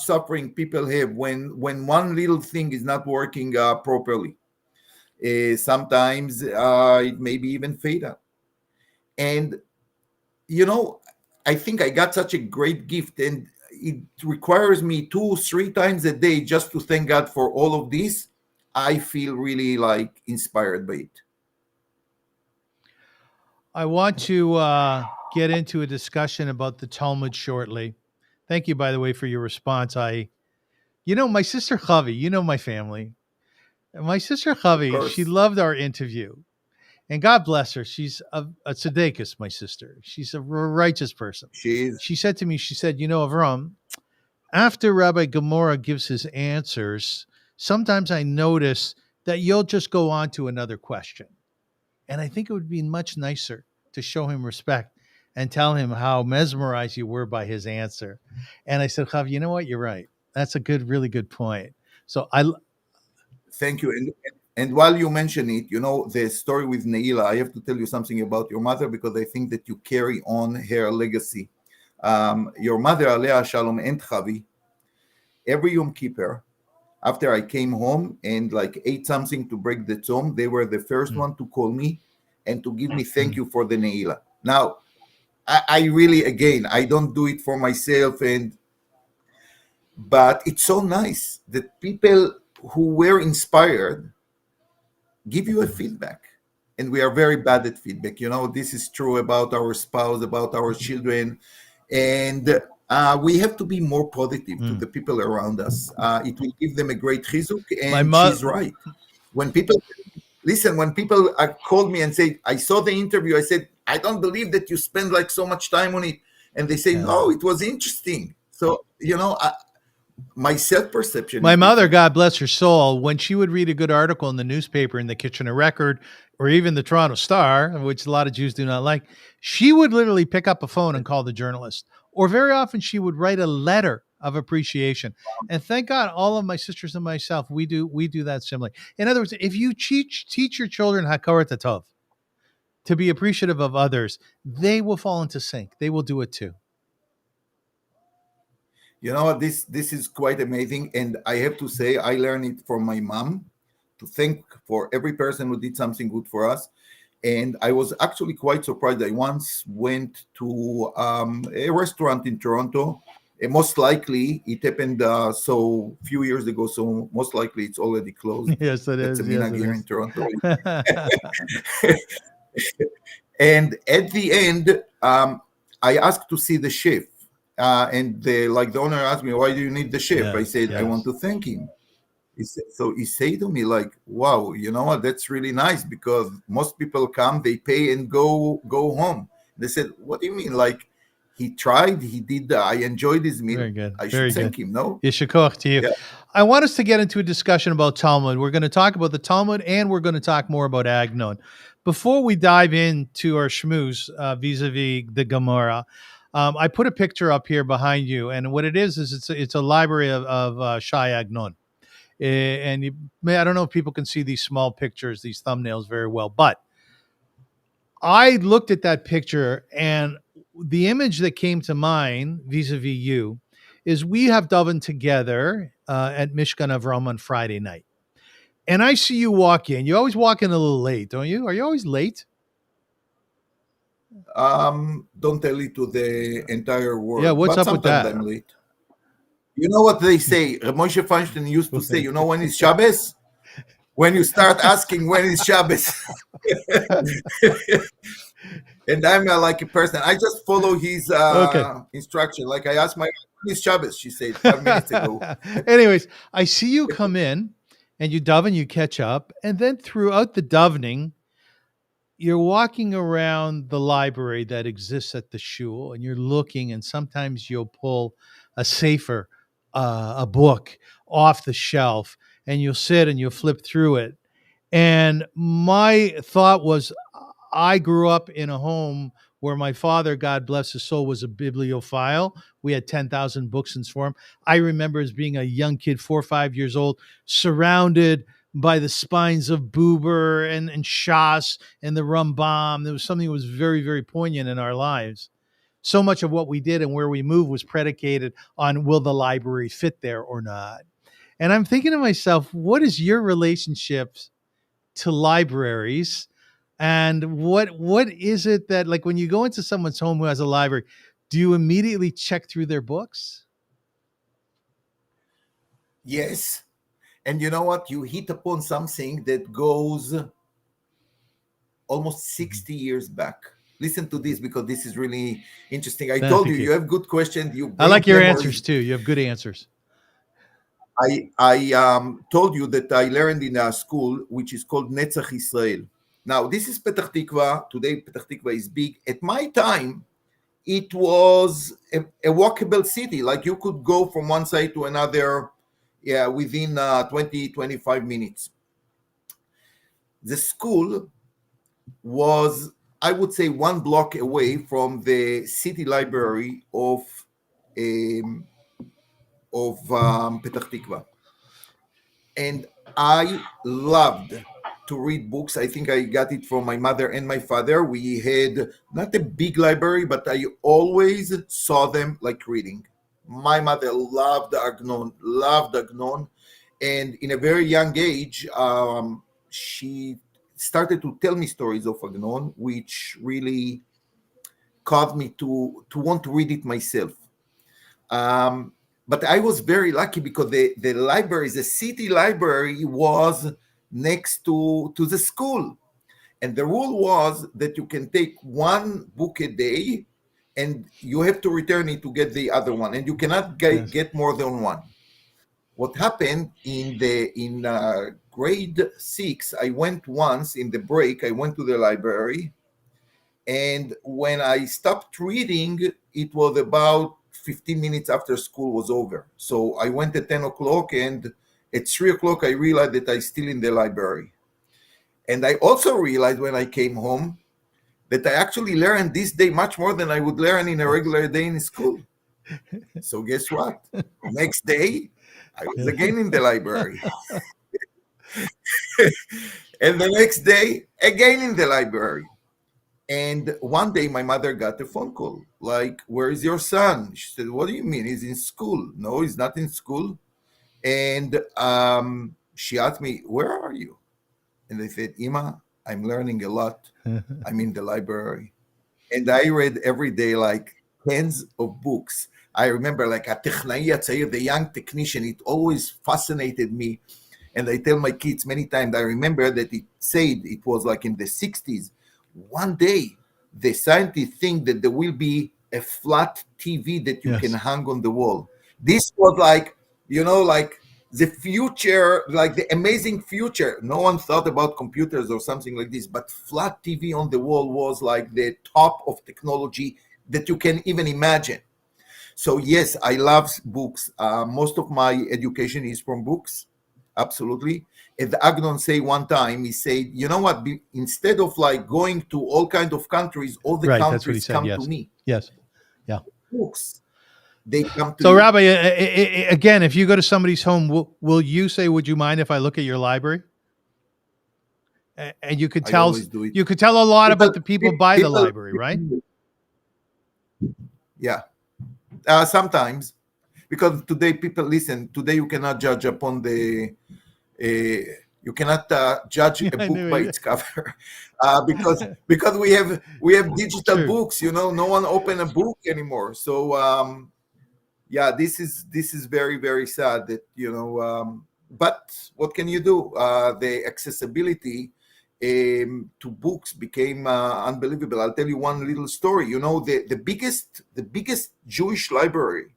suffering people have when one little thing is not working properly. Sometimes it may be even fatal. And, I think I got such a great gift. And, it requires me 2-3 times a day just to thank God for all of this, I feel really like inspired by it. I want to get into a discussion about the Talmud shortly. Thank you, by the way, for your response. My sister Chavi, my family. My sister Of Chavi, she course. loved our interview. And God bless her. She's a tzedekis, my sister. She's a righteous person. She is. She said to me, Avram, after Rabbi Gemara gives his answers, sometimes I notice that you'll just go on to another question. And I think it would be much nicer to show him respect and tell him how mesmerized you were by his answer. And I said, Chavi, you know what? You're right. That's a really good point. So Thank you. And while you mention it, the story with Neila, I have to tell you something about your mother because I think that you carry on her legacy. Your mother, Alea Shalom and Chavi, every Yom Kippur, after I came home and ate something to break the tzom, they were the first one to call me and to give me thank you for the Neila. Now, I really, again, I don't do it for myself, but it's so nice that people who were inspired give you a feedback. And we are very bad at feedback. This is true about our spouse, about our children. And we have to be more positive to the people around us. It will give them a great chizuk. And she's right. When people called me and said, I saw the interview, I said, I don't believe that you spend so much time on it. And they say, no, it was interesting. So, my self-perception. My mother, God bless her soul, when she would read a good article in the newspaper, in the Kitchener Record, or even the Toronto Star, which a lot of Jews do not like, she would literally pick up a phone and call the journalist. Or very often she would write a letter of appreciation. And thank God, all of my sisters and myself, we do that similarly. In other words, if you teach your children hakarat hatov, to be appreciative of others, they will fall into sync. They will do it too. This is quite amazing. And I have to say, I learned it from my mom, to thank for every person who did something good for us. And I was actually quite surprised. I once went to a restaurant in Toronto. And most likely it happened so few years ago. So most likely it's already closed. Yes, it is. It's a minhag here in Toronto. And at the end, I asked to see the chef. And the owner asked me, why do you need the chef? Yes, I said, I want to thank him. He said to me, wow, you know what? That's really nice, because most people come, they pay and go home. They said, what do you mean? He tried, he did, I enjoyed his meal. Very good. I should thank him, no? Yeshikoch to you. Yeah. I want us to get into a discussion about Talmud. We're going to talk about the Talmud, and we're going to talk more about Agnon. Before we dive into our shmooze vis-a-vis the Gemara, I put a picture up here behind you, and what it is it's a library of Shai Agnon. And I don't know if people can see these small pictures, these thumbnails very well, but I looked at that picture, and the image that came to mind vis-a-vis you is we have davened together at Mishkan Avram on Friday night. And I see you walk in. You always walk in a little late, don't you? Are you always late? Don't tell it to the entire world. Yeah, what's up with that? I'm late. You know what they say? Moshe Feinstein used to say, when is Shabbos? When you start asking when is Shabbos. And I'm like a person, I just follow his instruction. Like I asked my wife, when is Shabbos? She said 5 minutes ago. Anyways, I see you come in and you daven, you catch up. And then throughout the davening, you're walking around the library that exists at the shul, and you're looking, and sometimes you'll pull a sefer, a book off the shelf, and you'll sit and you'll flip through it. And my thought was, I grew up in a home where my father, God bless his soul, was a bibliophile. We had 10,000 books in Swarm. I remember as being a young kid, 4 or 5 years old, surrounded by the spines of Buber and Shas and the Rambam. There was something that was very, very poignant in our lives. So much of what we did and where we moved was predicated on, will the library fit there or not? And I'm thinking to myself, what is your relationship to libraries? And what is it that, like, when you go into someone's home who has a library, do you immediately check through their books? Yes. And you know what? You hit upon something that goes almost 60 years back. Listen to this because this is really interesting. I told you, you have good questions. You I great like your memories. answers too. You have good answers. I told you that I learned in a school which is called Netzach Israel. Now, this is Petach Tikva. Today, Petach Tikva is big. At my time, it was a walkable city. Like you could go from one side to another within 20, 25 minutes. The school was, I would say, 1 block away from the city library of Petach Tikva. And I loved to read books. I think I got it from my mother and my father. We had not a big library, but I always saw them like reading. My mother loved Agnon. And in a very young age, she started to tell me stories of Agnon, which really caused me to want to read it myself. But I was very lucky because the library, the city library, was next to the school. And the rule was that you can take 1 book a day and you have to return it to get the other one. And you cannot get more than 1. What happened in grade 6, I went once in the break, I went to the library. And when I stopped reading, it was about 15 minutes after school was over. So I went at 10 o'clock, and at 3 o'clock, I realized that I'm still in the library. And I also realized when I came home that I actually learned this day much more than I would learn in a regular day in school. So guess what? Next day, I was again in the library. And the next day, again in the library. And one day my mother got a phone call, like, where is your son? She said, what do you mean? He's in school. No, he's not in school. And she asked me, where are you? And I said, Ima, I'm learning a lot. I'm in the library. And I read every day like tens of books. I remember like a technai tzayir, the young technician, it always fascinated me. And I tell my kids many times, I remember that it said, it was like in the 60s, one day the scientists think that there will be a flat TV that you can hang on the wall. This was like, like the future, like the amazing future. No one thought about computers or something like this, but flat TV on the wall was like the top of technology that you can even imagine. So yes, I love books. Most of my education is from books. Absolutely. And Agnon say one time, he said, you know what, instead of like going to all kinds of countries, all the countries come to me. Yes. Yeah. Books. They come to So you. Rabbi, again, if you go to somebody's home, will you say, would you mind if I look at your library? And you could tell a lot about the people by the library, right? Yeah. Sometimes. Because today today you cannot judge upon you cannot judge a book by its cover, because we have digital books. No one open a book anymore. So this is very, very sad that but what can you do? The accessibility to books became unbelievable. I'll tell you one little story. The biggest Jewish library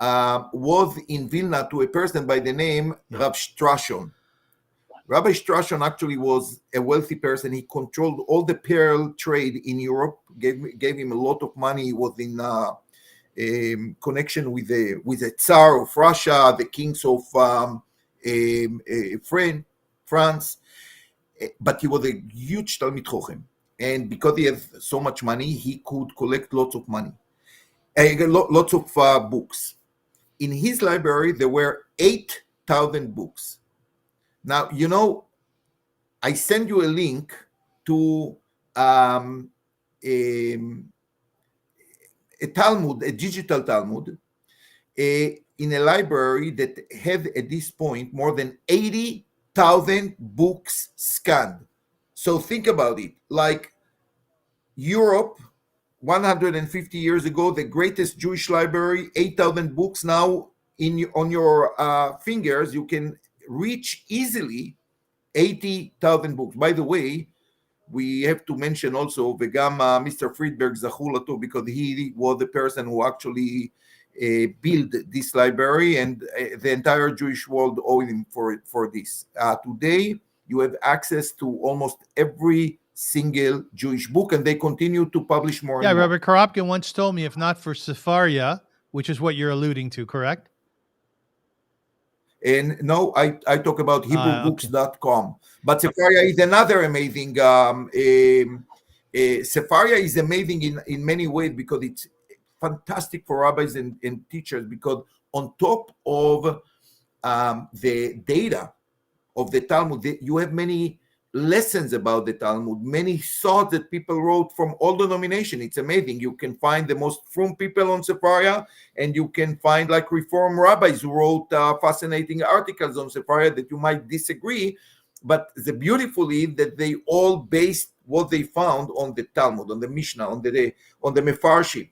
was in Vilna to a person by the name Rav Strashon. Rabbi Strashon actually was a wealthy person. He controlled all the pearl trade in Europe, gave him a lot of money. He was in connection with the Tsar of Russia, the kings of France. But he was a huge Talmid Chochem. And because he had so much money, he could collect lots of money, lots of books. In his library, there were 8,000 books. Now, I send you a link to a Talmud, a digital Talmud, in a library that had at this point more than 80,000 books scanned. So think about it. Like Europe, 150 years ago, the greatest Jewish library, 8,000 books. Now on your fingers, you can reach easily 80,000 books. By the way, we have to mention also וגם Mr. Friedberg זכור לטוב, because he was the person who actually built this library, and the entire Jewish world owed him for this. Today, you have access to almost every single Jewish book, and they continue to publish more and more. Rabbi Korobkin once told me, if not for Sefaria, which is what you're alluding to, correct? And no, I talk about HebrewBooks.com. But Sefaria is another amazing. Sefaria is amazing in many ways, because it's fantastic for rabbis and teachers, because on top of the data of the Talmud, you have many lessons about the Talmud, many thoughts that people wrote from all denominations. It's amazing. You can find the most frum people on Sefaria, and you can find like Reform rabbis who wrote fascinating articles on Sefaria that you might disagree. But the beautiful is that they all based what they found on the Talmud, on the Mishnah, on the Mefarshim.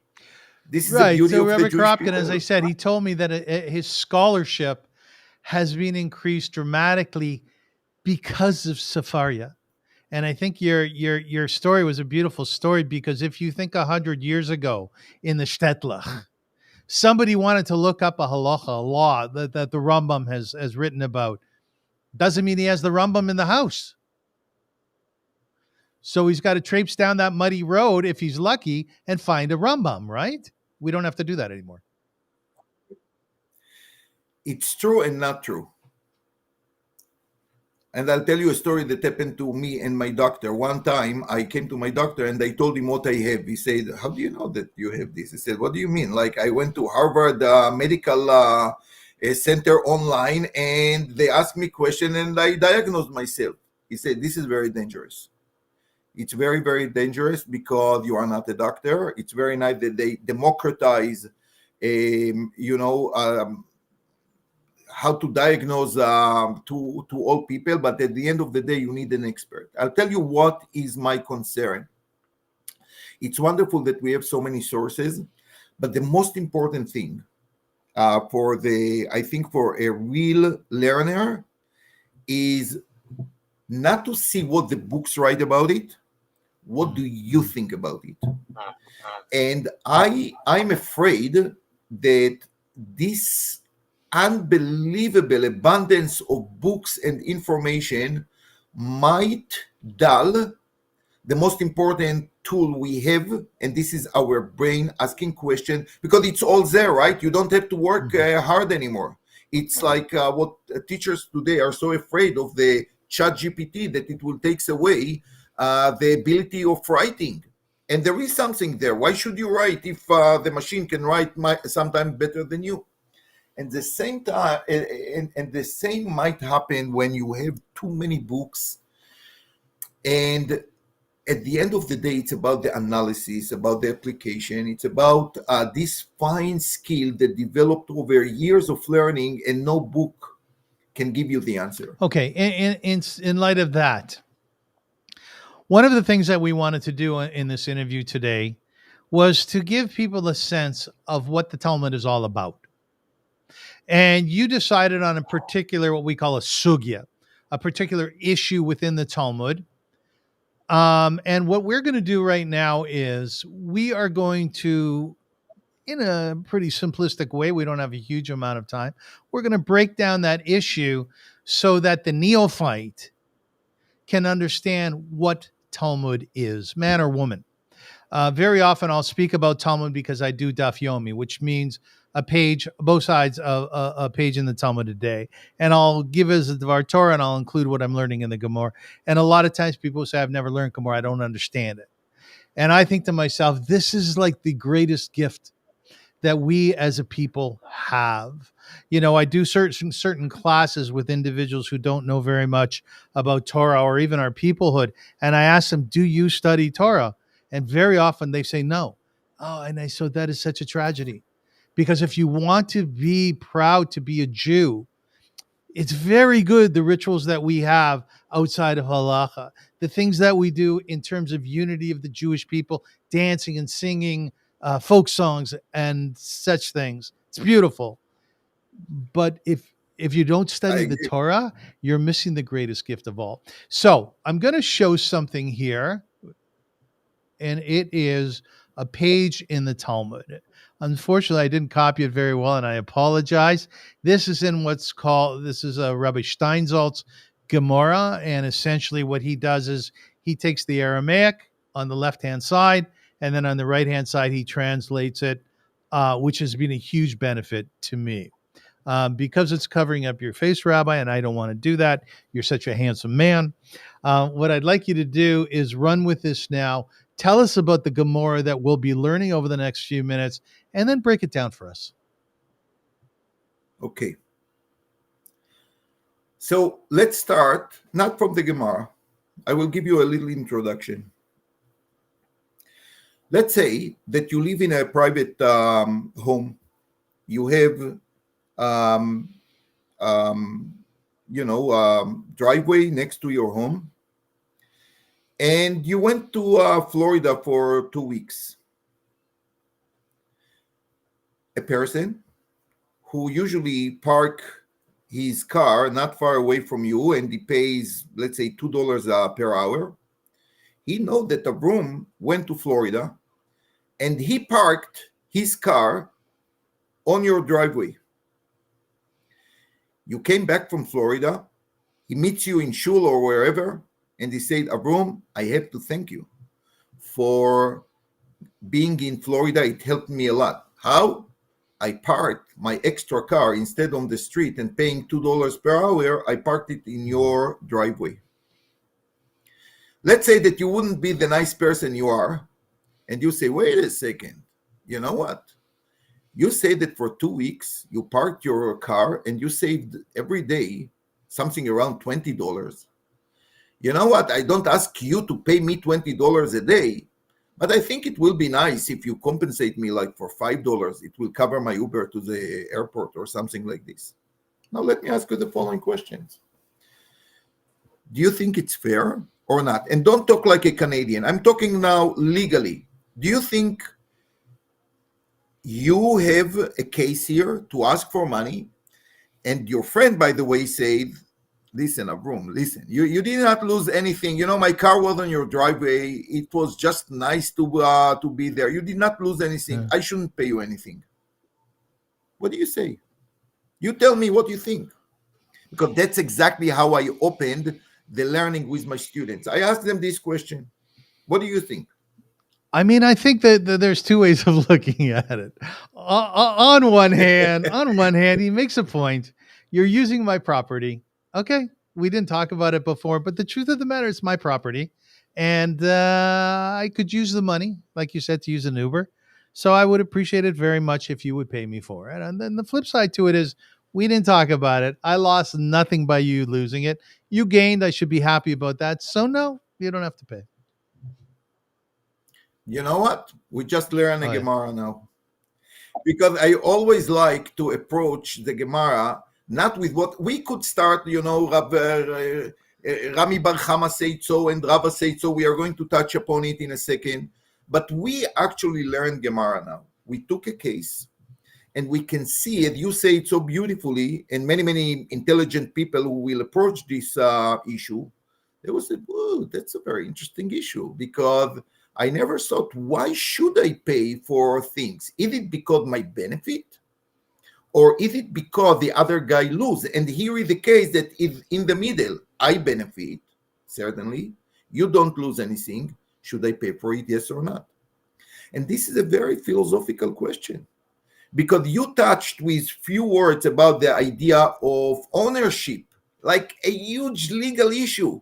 This is the beauty of Rabbi the Jewish Korobkin, people. as I said, he told me that his scholarship has been increased dramatically because of Sefaria. And I think your story was a beautiful story, because if you think 100 years ago in the Shtetl, somebody wanted to look up a halacha, a law that the Rambam has written about, doesn't mean he has the Rambam in the house. So he's got to traipse down that muddy road, if he's lucky, and find a Rambam, right? We don't have to do that anymore. It's true and not true. And I'll tell you a story that happened to me and my doctor. One time I came to my doctor and I told him what I have. He said, "How do you know that you have this?" I said, "What do you mean?" Like, I went to Harvard Medical Center online, and they asked me question, and I diagnosed myself. He said, "This is very dangerous. It's very, very dangerous, because you are not a doctor. It's very nice that they democratize, how to diagnose to all people, but at the end of the day, you need an expert." I'll tell you what is my concern. It's wonderful that we have so many sources, but the most important thing for a real learner is not to see what the books write about it. What do you think about it? And I'm afraid that this unbelievable abundance of books and information might dull the most important tool we have, and this is our brain asking questions, because it's all there, right? You don't have to work hard anymore. It's like what teachers today are so afraid of the ChatGPT, that it will take away the ability of writing. And there is something there. Why should you write if the machine can write sometimes better than you? And the same time, and the same might happen when you have too many books. And at the end of the day, it's about the analysis, about the application. It's about this fine skill that developed over years of learning, and no book can give you the answer. Okay, in light of that, one of the things that we wanted to do in this interview today was to give people a sense of what the Talmud is all about. And you decided on a particular, what we call a sugya, a particular issue within the Talmud. And what we're going to do right now is we are going to, in a pretty simplistic way, we don't have a huge amount of time, we're going to break down that issue so that the neophyte can understand what Talmud is, man or woman. Very often I'll speak about Talmud because I do Daf Yomi, which means a page, both sides of a page in the Talmud a day. And I'll give as a Dvar Torah, and I'll include what I'm learning in the Gemara. And a lot of times people say, I've never learned Gemara, I don't understand it. And I think to myself, this is like the greatest gift that we as a people have. You know, I do certain classes with individuals who don't know very much about Torah or even our peoplehood. And I ask them, do you study Torah? And very often they say no. Oh, and so that is such a tragedy. Because if you want to be proud to be a Jew, it's very good, the rituals that we have outside of halacha, the things that we do in terms of unity of the Jewish people, dancing and singing folk songs and such things. It's beautiful. But if you don't I study the agree. Torah, you're missing the greatest gift of all. So I'm going to show something here, and it is a page in the Talmud. Unfortunately, I didn't copy it very well, and I apologize. This is in this is a Rabbi Steinsaltz Gemara, and essentially what he does is he takes the Aramaic on the left-hand side, and then on the right-hand side, he translates it, which has been a huge benefit to me. Because it's covering up your face, Rabbi, and I don't want to do that. You're such a handsome man. What I'd like you to do is run with this now. Tell us about the Gemara that we'll be learning over the next few minutes, and then break it down for us. Okay. So let's start, not from the Gemara. I will give you a little introduction. Let's say that you live in a private home. You have driveway next to your home, and you went to Florida for 2 weeks. A person who usually park his car not far away from you, and he pays, let's say, $2 per hour. He knows that Avrum went to Florida, and he parked his car on your driveway. You came back from Florida, he meets you in shul or wherever, and he said, Avrum, I have to thank you for being in Florida. It helped me a lot. How? I parked my extra car instead on the street and paying $2 per hour. I parked it in your driveway. Let's say that you wouldn't be the nice person you are, and you say, wait a second, you know what? You say that for 2 weeks, you parked your car and you saved every day something around $20. You know what? I don't ask you to pay me $20 a day, but I think it will be nice if you compensate me like for $5. It will cover my Uber to the airport or something like this. Now, let me ask you the following questions. Do you think it's fair or not? And don't talk like a Canadian. I'm talking now legally. Do you think you have a case here to ask for money, and your friend, by the way, said, listen, Avrum, listen, you did not lose anything. You know, my car was on your driveway. It was just nice to be there. You did not lose anything. I shouldn't pay you anything. What do you say? You tell me what you think. Because that's exactly how I opened the learning with my students. I asked them this question. What do you think? I mean, I think that there's two ways of looking at it. On one hand, he makes a point. You're using my property. Okay, we didn't talk about it before, but the truth of the matter is my property, and I could use the money, like you said, to use an Uber. So I would appreciate it very much if you would pay me for it. And then the flip side to it is we didn't talk about it. I lost nothing by you losing it. You gained. I should be happy about that. So no, you don't have to pay. You know what? We just learned a Gemara now. Because I always like to approach the Gemara not with what we could start, you know, Rami Bar Chama said so and Rava said so. We are going to touch upon it in a second. But we actually learned Gemara now. We took a case and we can see it. You say it so beautifully, and many, many intelligent people who will approach this issue, they will say, whoa, that's a very interesting issue, because I never thought, why should I pay for things? Is it because my benefit? Or is it because the other guy lose? And here is the case that is in the middle. I benefit, certainly. You don't lose anything. Should I pay for it, yes or not? And this is a very philosophical question, because you touched with few words about the idea of ownership, like a huge legal issue.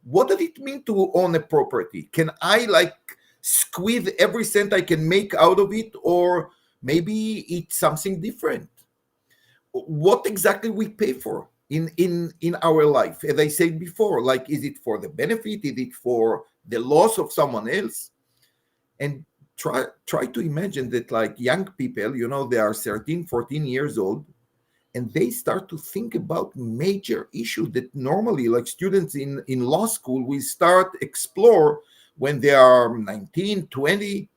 What does it mean to own a property? Can I squeeze every cent I can make out of it, or maybe it's something different? What exactly we pay for in our life? As I said before, is it for the benefit? Is it for the loss of someone else? And try to imagine that young people, you know, they are 13, 14 years old, and they start to think about major issues that normally, students in law school, will start explore when they are 19, 20.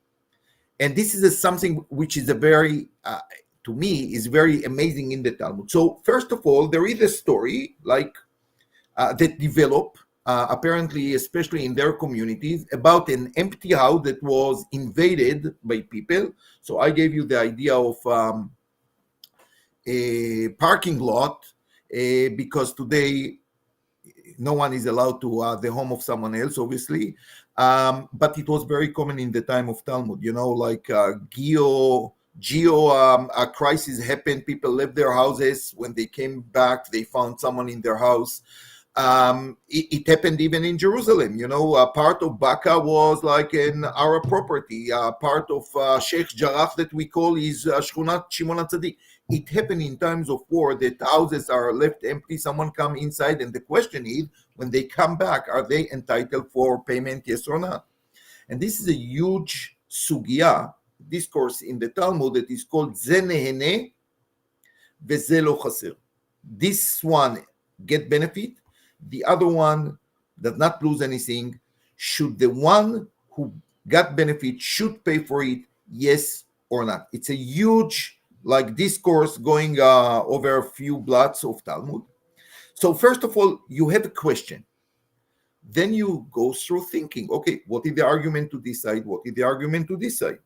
And this is something which is a very to me is very amazing in the Talmud. So first of all, there is a story that developed apparently, especially in their communities, about an empty house that was invaded by people. So I gave you the idea of a parking lot because today no one is allowed to the home of someone else, obviously. But it was very common in the time of Talmud, like geo crisis happened. People left their houses. When they came back, they found someone in their house. It happened even in Jerusalem. Part of Baka was like an Arab property. Part of Sheikh Jarrah that we call is Shchunat Shimon HaTzadik. It happened in times of war that houses are left empty. Someone come inside, and the question is, when they come back, are they entitled for payment, yes or not? And this is a huge sugya, discourse in the Talmud that is called Ze Nehene Veze Lo Chaser. This one get benefit, the other one does not lose anything. Should the one who got benefit should pay for it, yes or not? It's a huge discourse going over a few bloods of Talmud. So first of all, you have a question. Then you go through thinking, okay, what is the argument to this side? What is the argument to this side?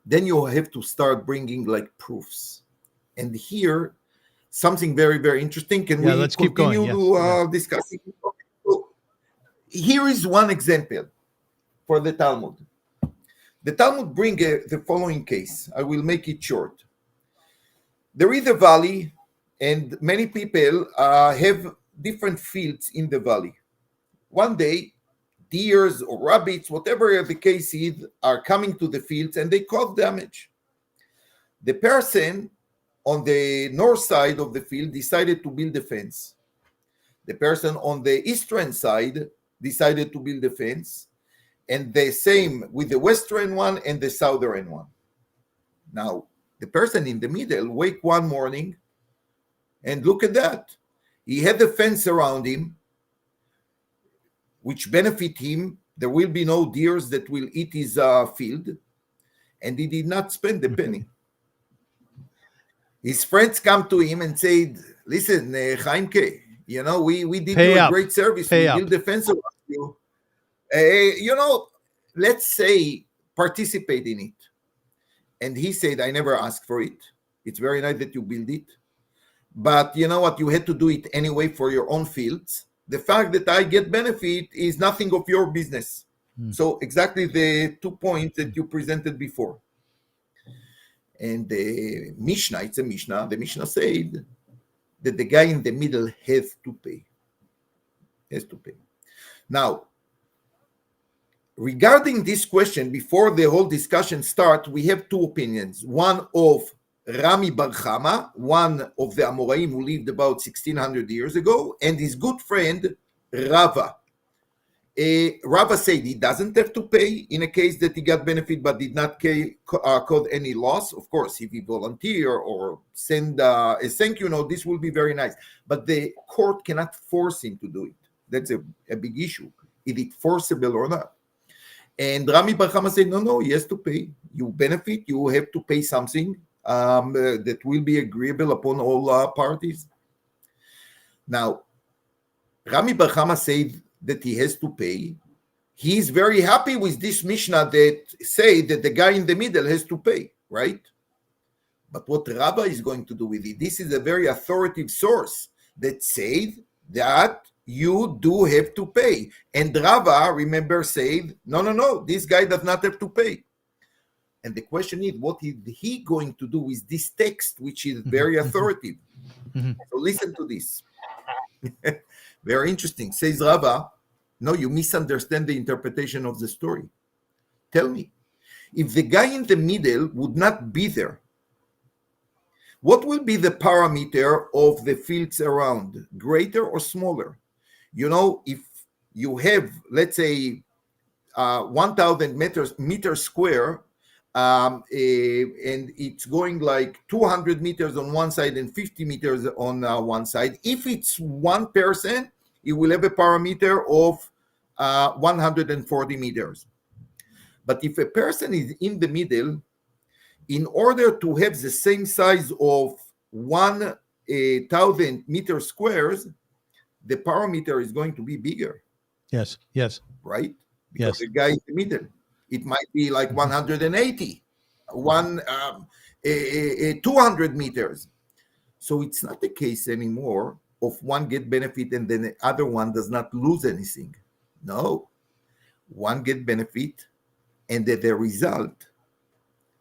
Then you have to start bringing proofs. And here, something very, very interesting. Can we let's keep continue going. to discuss it? Okay. So here is one example for the Talmud. The Talmud bring the following case. I will make it short. There is a valley, and many people have different fields in the valley. One day, deers or rabbits, whatever the case is, are coming to the fields and they cause damage. The person on the north side of the field decided to build a fence. The person on the eastern side decided to build a fence. And the same with the western one and the southern one. Now, the person in the middle wake one morning and look at that. He had a fence around him, which benefit him. There will be no deers that will eat his field. And he did not spend a penny. His friends come to him and said, listen, Chaimke, we did you a great service. We built a fence around you. Let's say participate in it. And he said, I never asked for it. It's very nice that you build it. But you know what? You had to do it anyway for your own fields. The fact that I get benefit is nothing of your business. So exactly the 2 points that you presented before. And the Mishnah, it's a Mishnah. The Mishnah said that the guy in the middle has to pay. Now, regarding this question, before the whole discussion starts, we have two opinions. One of Rami Bar Chama, one of the Amoraim who lived about 1600 years ago, and his good friend Rava. Rava said he doesn't have to pay in a case that he got benefit but did not cause any loss. Of course, if he volunteer or send a thank you note, this will be very nice. But the court cannot force him to do it. That's a big issue. Is it forcible or not? And Rami Bar Chama said, no, he has to pay. You benefit, you have to pay something that will be agreeable upon all parties. Now, Rami Bar Chama said that he has to pay. He's very happy with this Mishnah that say that the guy in the middle has to pay, right? But what Rava is going to do with it, this is a very authoritative source that says that you do have to pay. And Rava, remember, said, no, this guy does not have to pay. And the question is, what is he going to do with this text, which is very authoritative? So listen to this. Very interesting. Says Rava, no, you misunderstand the interpretation of the story. Tell me, if the guy in the middle would not be there, what will be the parameter of the fields around, greater or smaller? If you have, let's say, 1,000 meters square, and it's going like 200 meters on one side and 50 meters on one side. If it's one person, it will have a parameter of 140 meters. But if a person is in the middle, in order to have the same size of 1,000 meter squares, the parameter is going to be bigger. Yes. Right? Because Yes. the guy in the middle, it might be like 180, 200 meters. So it's not the case anymore of one get benefit and then the other one does not lose anything. No, one get benefit, and the result,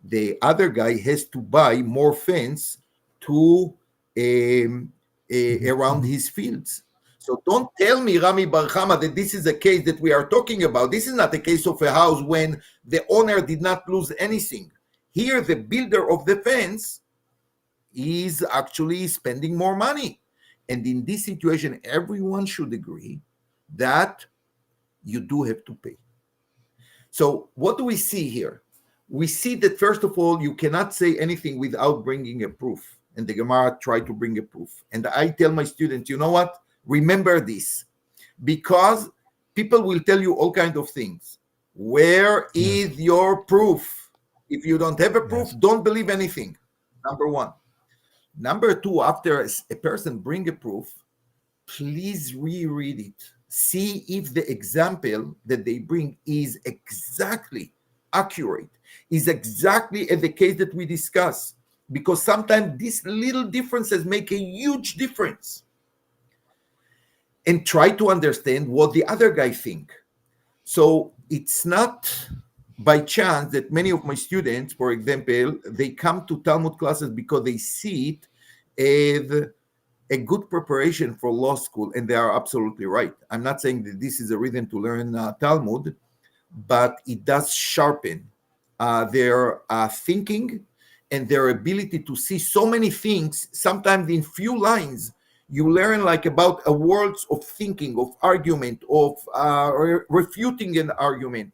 the other guy has to buy more fence to around his fields. So don't tell me, Rami Bar Chama, that this is a case that we are talking about. This is not a case of a house when the owner did not lose anything. Here, the builder of the fence is actually spending more money. And in this situation, everyone should agree that you do have to pay. So what do we see here? We see that, first of all, you cannot say anything without bringing a proof. And the Gemara tried to bring a proof. And I tell my students, you know what? Remember this, because people will tell you all kinds of things. Where is your proof? If you don't have a proof, don't believe anything. Number one. Number two, after a person bring a proof, please reread it. See if the example that they bring is exactly accurate, is exactly as the case that we discuss. Because sometimes these little differences make a huge difference. And try to understand what the other guy think. So it's not by chance that many of my students, for example, they come to Talmud classes because they see it as a good preparation for law school, and they are absolutely right. I'm not saying that this is a reason to learn Talmud, but it does sharpen their thinking and their ability to see so many things, sometimes in few lines. You learn like about a worlds of thinking, of argument, of refuting an argument.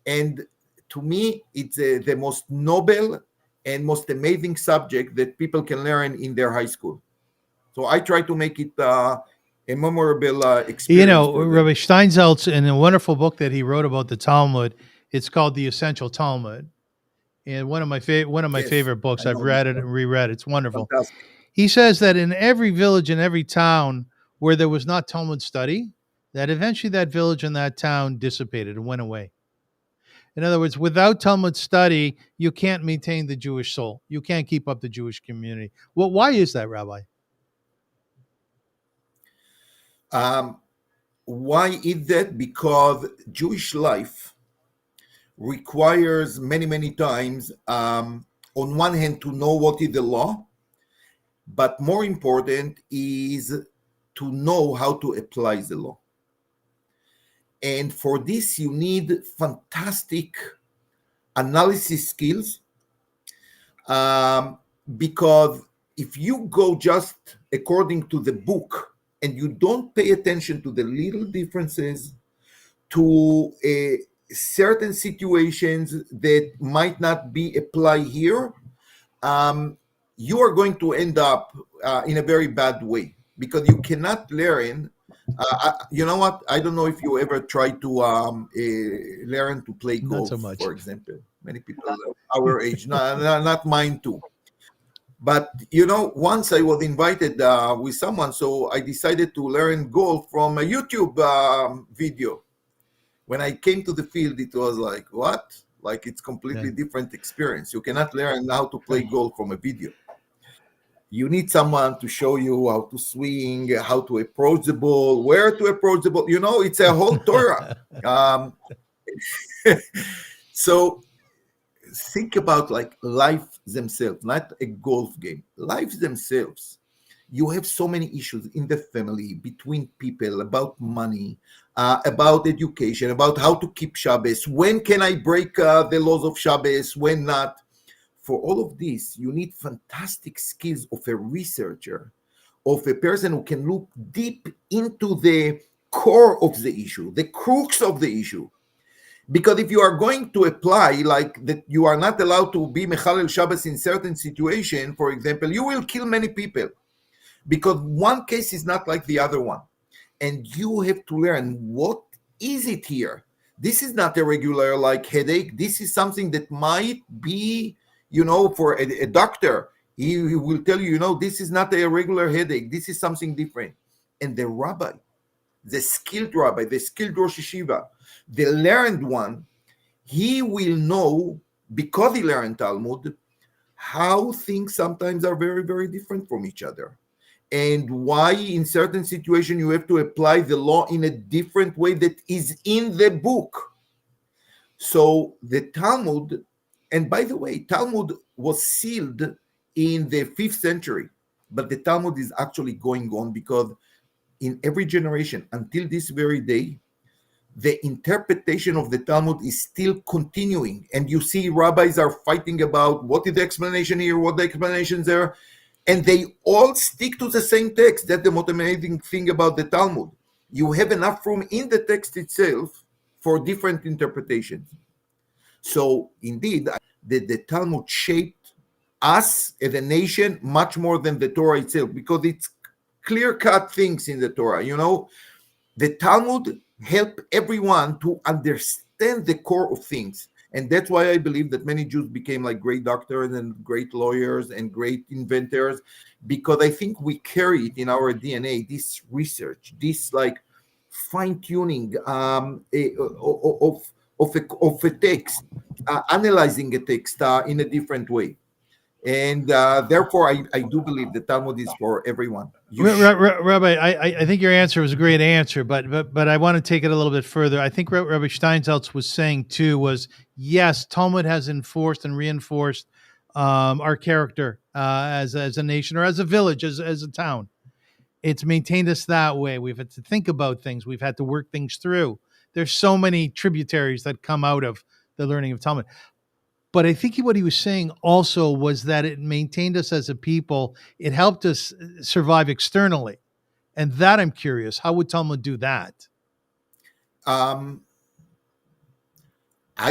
And to me, it's the most noble and most amazing subject that people can learn in their high school. So I try to make it a memorable experience. You know, Rabbi Steinsaltz, in a wonderful book that he wrote about the Talmud, it's called The Essential Talmud. And one of my favorite books. I've read it and reread it. It's wonderful. Fantastic. He says that in every village and every town where there was not Talmud study, that eventually that village and that town dissipated and went away. In other words, without Talmud study, you can't maintain the Jewish soul. You can't keep up the Jewish community. Well, why is that, Rabbi? Why is that? Because Jewish life requires many times, on one hand, to know what is the law, but more important is to know how to apply the law. And for this, you need fantastic analysis skills, because if you go just according to the book and you don't pay attention to the little differences, to certain situations that might not be applied here, you are going to end up in a very bad way, because you cannot learn. You know what? I don't know if you ever tried to learn to play golf, Not so much. for example. Many people our age, not mine too. But, you know, once I was invited with someone, so I decided to learn golf from a YouTube video. When I came to the field, it was like, what? Like, it's completely different experience. You cannot learn how to play golf from a video. You need someone to show you how to swing, how to approach the ball, where to approach the ball. You know, it's a whole Torah. So think about like life themselves, not a golf game. Life themselves. You have so many issues in the family, between people, about money, about education, about how to keep Shabbos. When can I break the laws of Shabbos? When not? For all of this, you need fantastic skills of a researcher, of a person who can look deep into the core of the issue, the crux of the issue. Because if you are going to apply like that, you are not allowed to be Mechalel Shabbos in certain situation, for example, you will kill many people. Because one case is not like the other one. And you have to learn, what is it here? This is not a regular like headache. This is something that might be For a doctor, he will tell you, this is not a regular headache. This is something different. And the rabbi, the skilled rabbi, the skilled Rosh Yeshiva, the learned one, he will know, because he learned Talmud, how things sometimes are very, very different from each other. And why in certain situations you have to apply the law in a different way that is in the book. So the Talmud, and by the way, Talmud was sealed in the 5th century, but the Talmud is actually going on because in every generation until this very day, the interpretation of the Talmud is still continuing. And you see rabbis are fighting about what is the explanation here, what the explanations there, and they all stick to the same text. That's the most amazing thing about the Talmud. You have enough room in the text itself for different interpretations. So indeed, the Talmud shaped us as a nation much more than the Torah itself, because it's clear-cut things in the Torah. The Talmud helped everyone to understand the core of things. And that's why I believe that many Jews became like great doctors and great lawyers and great inventors, because I think we carry it in our DNA, this research, this like fine-tuning of a text, analyzing a text in a different way. And therefore, I do believe the Talmud is for everyone. Rabbi, I think your answer was a great answer, but I want to take it a little bit further. I think Rabbi Steinsaltz was saying too was, yes, Talmud has enforced and reinforced our character as a nation, or as a village, as a town. It's maintained us that way. We've had to think about things. We've had to work things through. There's so many tributaries that come out of the learning of Talmud. But I think what he was saying also was that it maintained us as a people. It helped us survive externally. And that I'm curious, how would Talmud do that? I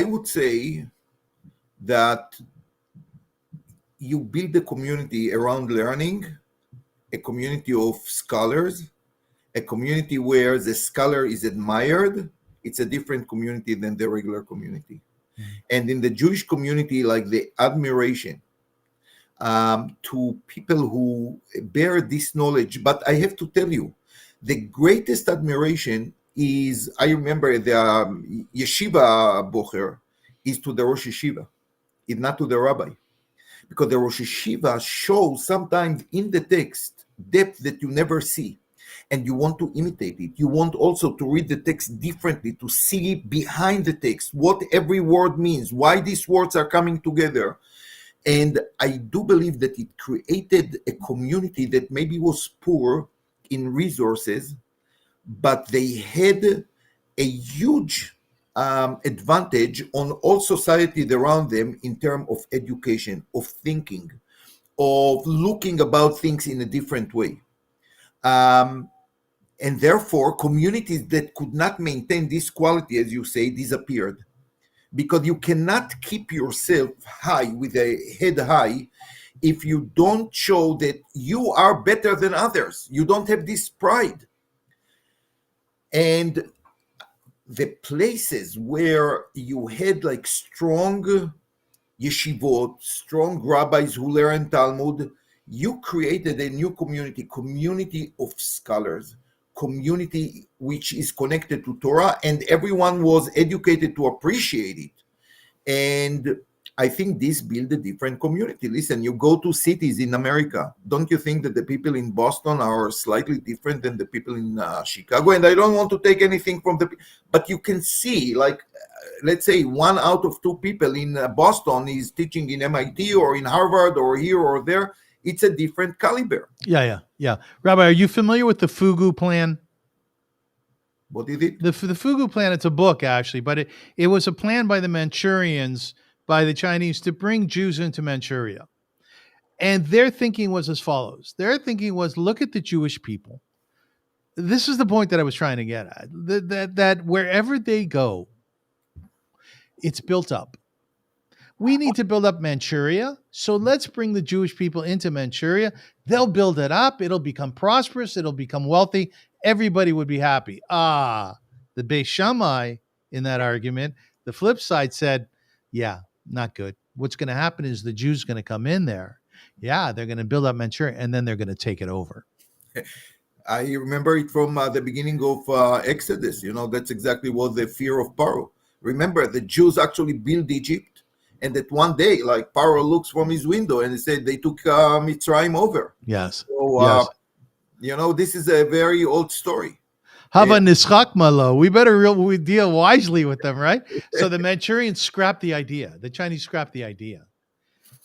would say that you build a community around learning, a community of scholars, a community where the scholar is admired. It's a different community than the regular community. And in the Jewish community, like the admiration to people who bear this knowledge. But I have to tell you, the greatest admiration is, I remember the yeshiva bocher is to the Rosh Yeshiva, it's not to the rabbi. Because the Rosh Yeshiva shows sometimes in the text depth that you never see. And you want to imitate it. You want also to read the text differently, to see behind the text what every word means, why these words are coming together. And I do believe that it created a community that maybe was poor in resources, but they had a huge advantage on all society around them in terms of education, of thinking, of looking about things in a different way. And therefore, communities that could not maintain this quality, as you say, disappeared. Because you cannot keep yourself high, with a head high, if you don't show that you are better than others. You don't have this pride. And the places where you had like strong yeshivot, strong rabbis who learn Talmud, you created a new community of scholars, community which is connected to Torah, and everyone was educated to appreciate it. And I think this built a different community. Listen, you go to cities in America, don't you think that the people in Boston are slightly different than the people in Chicago? And I don't want to take anything from but you can see, like, let's say 1 out of 2 people in Boston is teaching in MIT or in Harvard or here or there. It's a different caliber. Yeah. Rabbi, are you familiar with the Fugu Plan? What is it? The Fugu Plan, it's a book, actually, but it was a plan by the Manchurians, by the Chinese, to bring Jews into Manchuria. And their thinking was as follows. Their thinking was, look at the Jewish people. This is the point that I was trying to get at. That wherever they go, it's built up. We need to build up Manchuria, so let's bring the Jewish people into Manchuria. They'll build it up. It'll become prosperous. It'll become wealthy. Everybody would be happy. The Beis Shammai, in that argument, the flip side said, yeah, not good. what's going to happen is the Jews going to come in there. Yeah, they're going to build up Manchuria, and then they're going to take it over. I remember it from the beginning of Exodus. That's exactly what the fear of Paro. Remember, the Jews actually built Egypt, and that one day, like Paro looks from his window and he said they took Mitzrayim over. Yes. So, this is a very old story. Hava nischak malo. We better we deal wisely with them, right? So the Manchurians scrapped the idea. The Chinese scrapped the idea.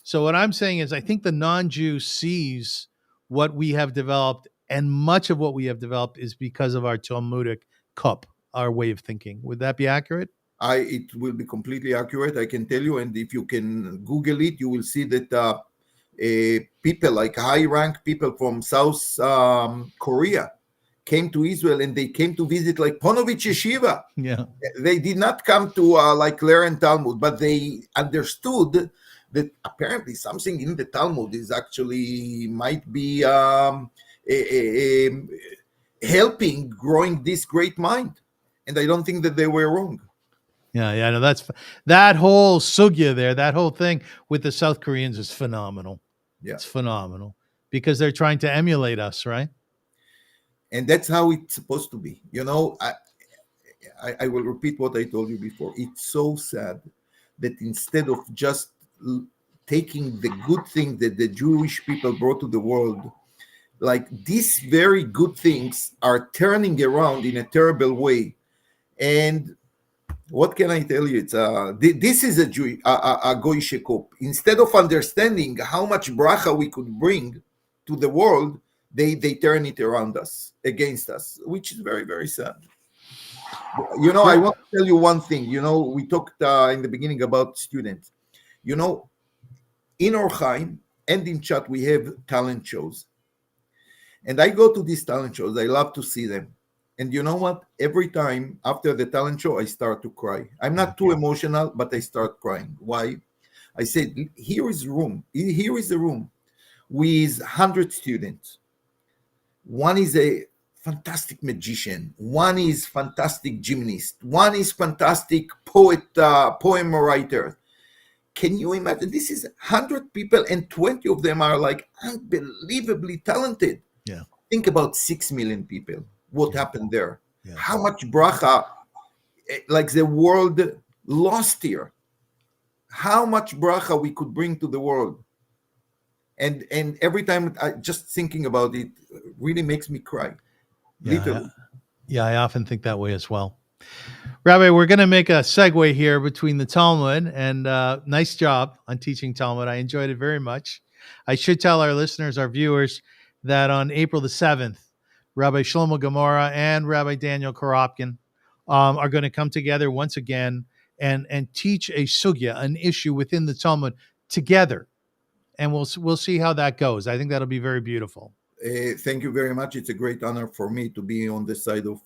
So what I'm saying is I think the non-Jew sees what we have developed, and much of what we have developed is because of our Talmudic cup, our way of thinking. Would that be accurate? It will be completely accurate, I can tell you. And if you can Google it, you will see that people, like high-rank people from South Korea, came to Israel, and they came to visit like Ponovich Yeshiva. Yeah. They did not come to learn Talmud, but they understood that apparently something in the Talmud is actually might be helping growing this great mind. And I don't think that they were wrong. Yeah, no, that's that whole sugya there, that whole thing with the South Koreans is phenomenal. Yeah. It's phenomenal because they're trying to emulate us, right? And that's how it's supposed to be. I will repeat what I told you before. It's so sad that instead of just taking the good thing that the Jewish people brought to the world, like these very good things are turning around in a terrible way. And what can I tell you? It's this is a goyish kop. Instead of understanding how much bracha we could bring to the world, they turn it around us, against us, which is very, very sad. I want to tell you one thing. We talked in the beginning about students. In Orchaim and in chat, we have talent shows. And I go to these talent shows. I love to see them. And you know what? Every time after the talent show, I start to cry. I'm not too emotional, but I start crying. Why? I said, here is a room with 100 students. One is a fantastic magician. One is fantastic gymnast. One is fantastic poem writer. Can you imagine? This is 100 people, and 20 of them are like unbelievably talented. Yeah. Think about 6 million people. What happened there? Yeah. How much bracha, like the world lost here? How much bracha we could bring to the world? And every time I just thinking about it really makes me cry. Literally. Yeah, I often think that way as well. Rabbi, we're going to make a segue here between the Talmud and nice job on teaching Talmud. I enjoyed it very much. I should tell our listeners, our viewers, that on April the 7th, Rabbi Shlomo Gemara and Rabbi Daniel Korobkin are going to come together once again and teach a sugya, an issue within the Talmud together. And we'll see how that goes. I think that'll be very beautiful. Thank you very much. It's a great honor for me to be on the side of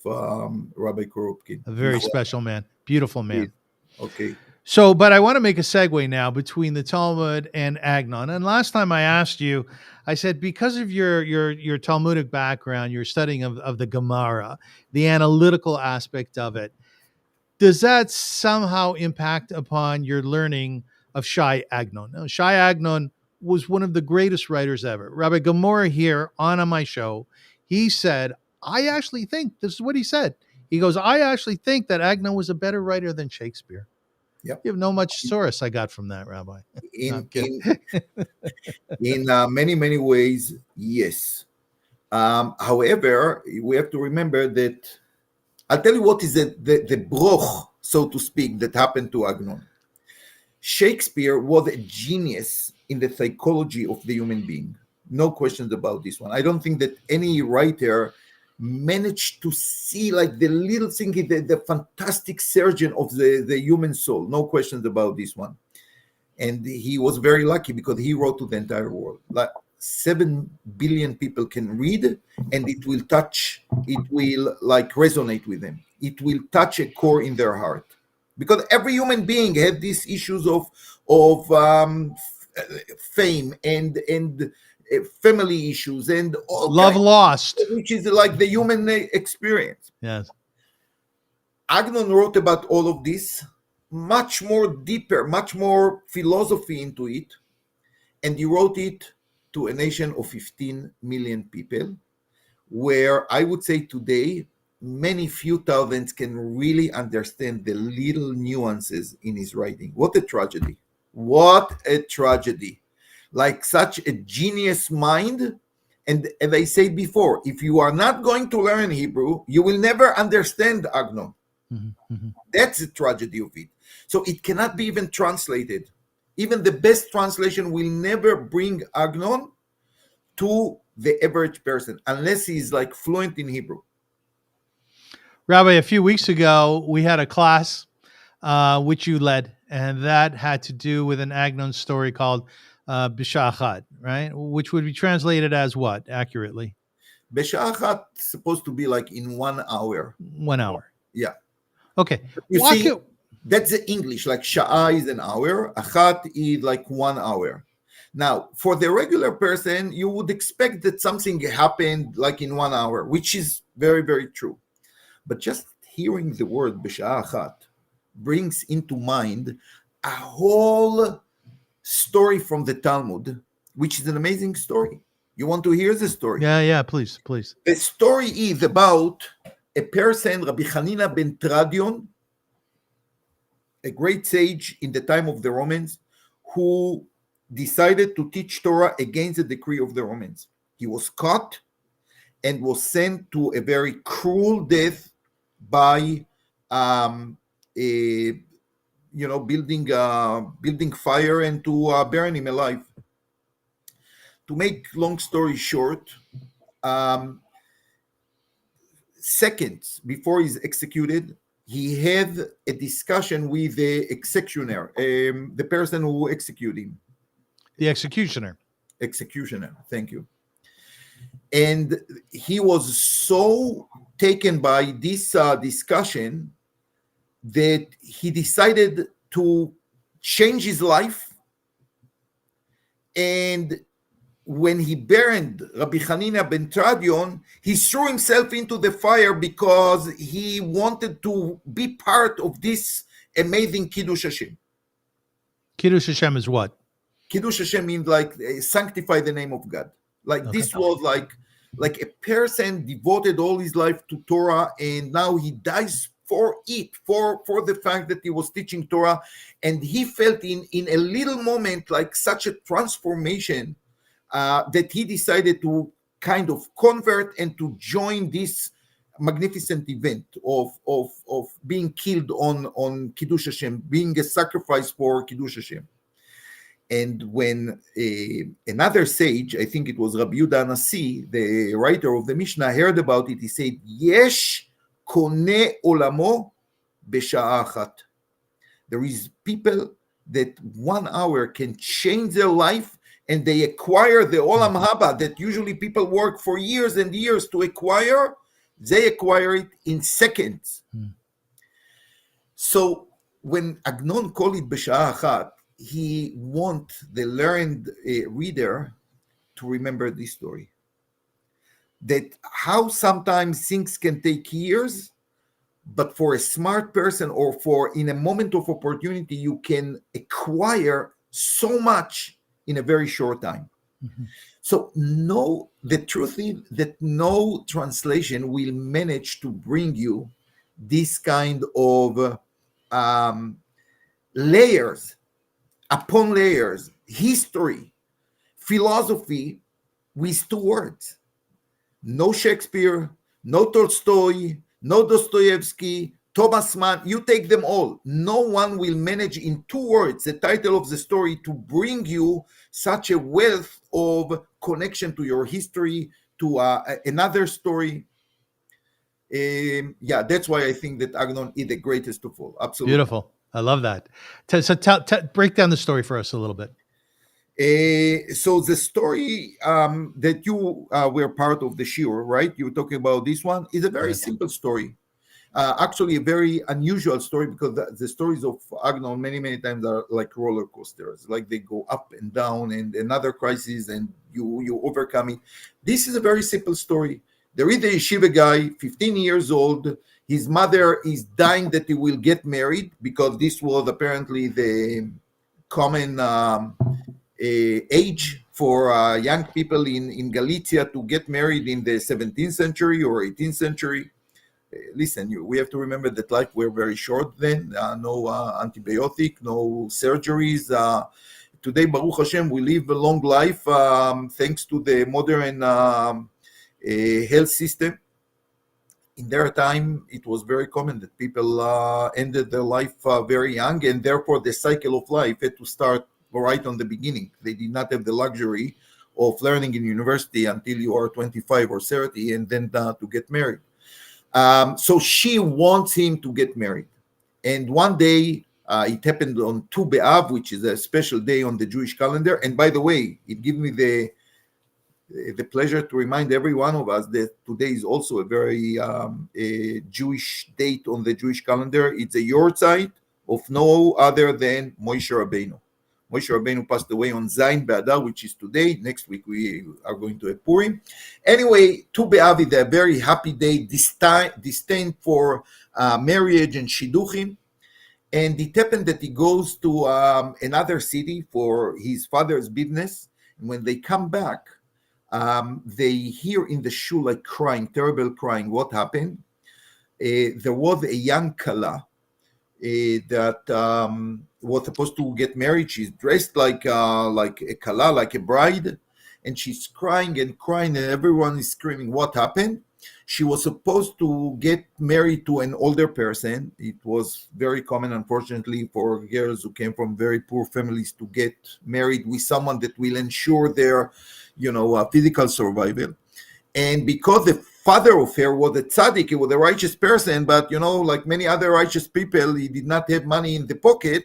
Rabbi Korobkin. A very special man. Beautiful man. Okay. So, but I want to make a segue now between the Talmud and Agnon. And last time I asked you, I said, because of your Talmudic background, your studying of the Gemara, the analytical aspect of it, does that somehow impact upon your learning of Shai Agnon? Now, Shai Agnon was one of the greatest writers ever. Rabbi Gemara here on my show, he said, I actually think, this is what he said. He goes, I actually think that Agnon was a better writer than Shakespeare. Yep. You have no much source I got from that, Rabbi. In many, many ways, yes. However, we have to remember that I'll tell you what is the broch, so to speak, that happened to Agnon. Shakespeare was a genius in the psychology of the human being. No questions about this one. I don't think that any writer managed to see like the little thing, the fantastic surgeon of the human soul. No questions about this one. And he was very lucky because he wrote to the entire world. Like 7 billion people can read, and it will like resonate with them. It will touch a core in their heart. Because every human being had these issues of fame and family issues and all love lost, which is like the human experience. Yes. Agnon wrote about all of this, much more deeper, much more philosophy into it, and he wrote it to a nation of 15 million people, where I would say today many few thousands can really understand the little nuances in his writing. What a tragedy. What a tragedy. Like such a genius mind. And as I said before, if you are not going to learn Hebrew, you will never understand Agnon. That's the tragedy of it. So it cannot be even translated. Even the best translation will never bring Agnon to the average person unless he's like fluent in Hebrew. Rabbi, a few weeks ago, we had a class which you led, and that had to do with an Agnon story called B'Sha'achat, right? Which would be translated as what, accurately? B'Sha'achat supposed to be like in 1 hour. 1 hour. Yeah. Okay. You see, that's the English, like Sha'a is an hour, Achat is like 1 hour. Now, for the regular person, you would expect that something happened like in 1 hour, which is very, very true. But just hearing the word B'Sha'achat brings into mind a whole story from the Talmud, which is an amazing story. You want to hear the story? Yeah, please. The story is about a person, Rabbi Hanina ben Tradion, a great sage in the time of the Romans, who decided to teach Torah against the decree of the Romans. He was caught and was sent to a very cruel death by building fire and to burn him alive. To make long story short, seconds before he's executed, he had a discussion with the executioner, the person who executed him. The executioner. Thank you. And he was so taken by this discussion that he decided to change his life. And when he burned Rabbi Hanina ben Tradion, he threw himself into the fire because he wanted to be part of this amazing Kiddush Hashem. Kiddush Hashem is what? Kiddush Hashem means like sanctify the name of God. Like okay. This was like a person devoted all his life to Torah, and now he dies for it, for the fact that he was teaching Torah, and he felt in a little moment like such a transformation that he decided to kind of convert and to join this magnificent event of being killed on Kiddush Hashem, being a sacrifice for Kiddush Hashem. And when another sage, I think it was Rabbi Yehuda Anasi, the writer of the Mishnah, heard about it, he said, Yesh koneh olamo b'sha'a achat. There is people that 1 hour can change their life, and they acquire the olam haba that usually people work for years and years to acquire. They acquire it in seconds. So when Agnon called it b'sha'a achat, he wants the learned reader to remember this story. That how sometimes things can take years, but for a smart person or for in a moment of opportunity, you can acquire so much in a very short time. So the truth is that no translation will manage to bring you this kind of layers upon layers, history, philosophy with 2 words. No Shakespeare, no Tolstoy, no Dostoevsky, Thomas Mann, you take them all. No one will manage in 2 words, the title of the story, to bring you such a wealth of connection to your history, to another story. That's why I think that Agnon is the greatest of all. Absolutely. Beautiful. I love that. So break down the story for us a little bit. So the story that you were part of the shiur, right? You were talking about this one, is a very simple story. Actually, a very unusual story, because the stories of Agnon many, many times are like roller coasters. Like they go up and down, and another crisis, and you overcome it. This is a very simple story. There is a yeshiva guy, 15 years old. His mother is dying that he will get married, because this was apparently the common age for young people in Galicia to get married in the 17th century or 18th century. Listen, we have to remember that life were very short then. No antibiotic, no surgeries. Today, Baruch Hashem, we live a long life thanks to the modern health system. In their time, it was very common that people ended their life very young, and therefore the cycle of life had to start right on the beginning. They did not have the luxury of learning in university until you are 25 or 30 and then to get married. So she wants him to get married. And one day, it happened on Tu B'Av, which is a special day on the Jewish calendar. And by the way, it gives me the pleasure to remind every one of us that today is also a very a Jewish date on the Jewish calendar. It's a yortzeit of no other than Moshe Rabbeinu. Moshe Rabbeinu passed away on Zayin Be'adar, which is today. Next week we are going to have Purim. Anyway, Tu B'Av is a very happy day, destined for marriage and shidduchim. And it happened that he goes to another city for his father's business. And when they come back, they hear in the shul like crying, terrible crying. What happened? There was a young kala that was supposed to get married. She's dressed like a kala, like a bride, and she's crying and crying, and everyone is screaming. What happened? She was supposed to get married to an older person. It was very common, unfortunately, for girls who came from very poor families to get married with someone that will ensure their, physical survival. And because the father of her was a tzaddik, he was a righteous person, but, like many other righteous people, he did not have money in the pocket.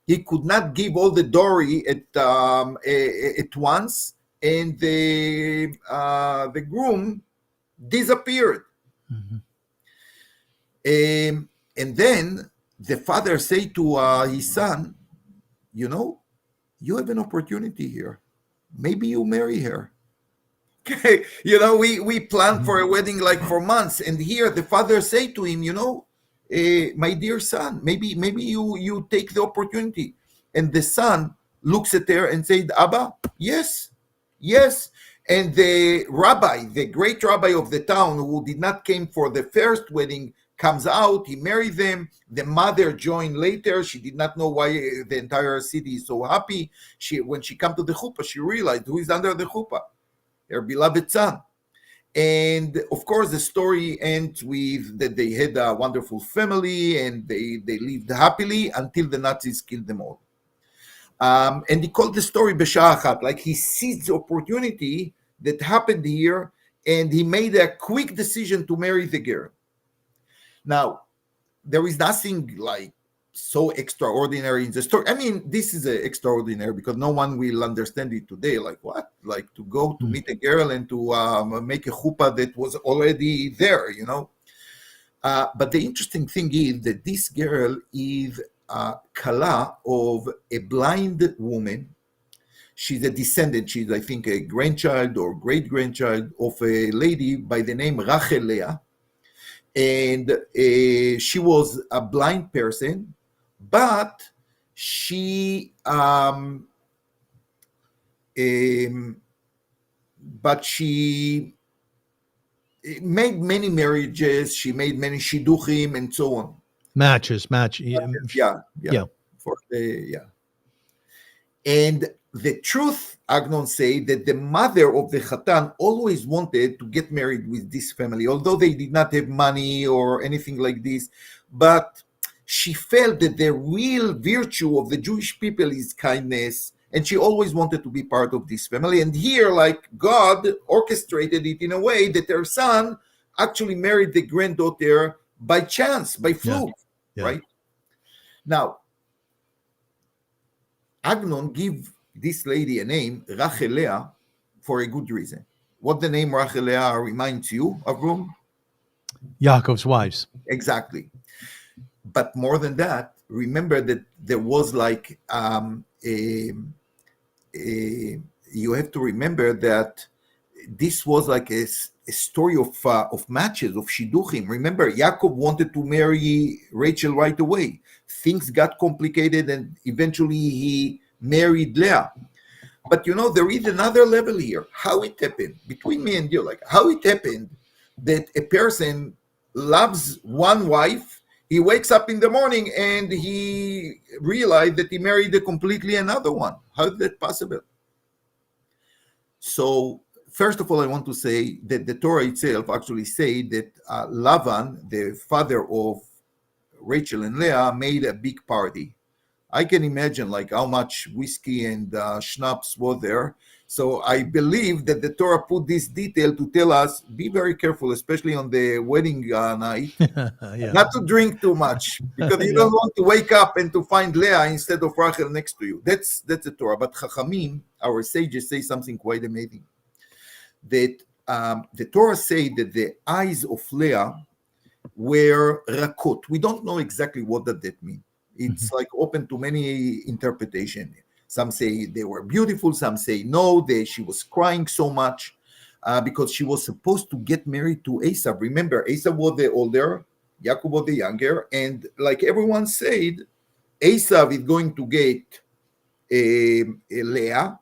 He could not give all the dowry at once, and the groom disappeared. Mm-hmm. And then the father said to his son, you have an opportunity here. Maybe you marry her. Okay, we planned for a wedding like for months, and here the father said to him, my dear son, maybe you take the opportunity. And the son looks at her and said, Abba, yes. And the rabbi, the great rabbi of the town, who did not came for the first wedding, comes out. He married them. The mother joined later. She did not know why the entire city is so happy. When she came to the chuppah, she realized who is under the chuppah, her beloved son. And of course, the story ends with that they had a wonderful family and they lived happily until the Nazis killed them all. And he called the story B'Sha'ah Achat, like he seized the opportunity that happened here, and he made a quick decision to marry the girl. Now, there is nothing like so extraordinary in the story. I mean, this is extraordinary because no one will understand it today. Like what? Like to go to meet a girl and to make a chuppah that was already there, But the interesting thing is that this girl is kala of a blind woman. She's a descendant. She's, I think, a grandchild or great-grandchild of a lady by the name Rachel Leah. And she was a blind person, but she made many marriages. She made many shidduchim and so on. Matches. Yeah. And the truth, Agnon say that the mother of the Chatan always wanted to get married with this family, although they did not have money or anything like this. But she felt that the real virtue of the Jewish people is kindness, and she always wanted to be part of this family. And here, like God orchestrated it in a way that her son actually married the granddaughter by chance, by fluke, right? Now, Agnon give this lady a name, Rachel Leah, for a good reason. What the name Rachel Leah reminds you, Avrum? Yaakov's wives. Exactly. But more than that, remember that there was like you have to remember that this was like a story of matches, of shidduchim. Remember, Yaakov wanted to marry Rachel right away. Things got complicated, and eventually he married Leah. But there is another level here. How it happened between me and you, like how it happened that a person loves one wife, he wakes up in the morning and he realized that he married a completely another one. How is that possible? So first of all, I want to say that the Torah itself actually say that Lavan, the father of Rachel and Leah, made a big party. I can imagine like how much whiskey and schnapps was there. So I believe that the Torah put this detail to tell us, be very careful, especially on the wedding night, not to drink too much, because you don't want to wake up and to find Leah instead of Rachel next to you. That's the Torah. But Chachamim, our sages, say something quite amazing. That the Torah say that the eyes of Leah were rakot. We don't know exactly what that means. It's like open to many interpretations. Some say they were beautiful. Some say no, she was crying so much because she was supposed to get married to Esav. Remember, Esav was the older, Yaakov was the younger, and like everyone said, Esav is going to get Leah,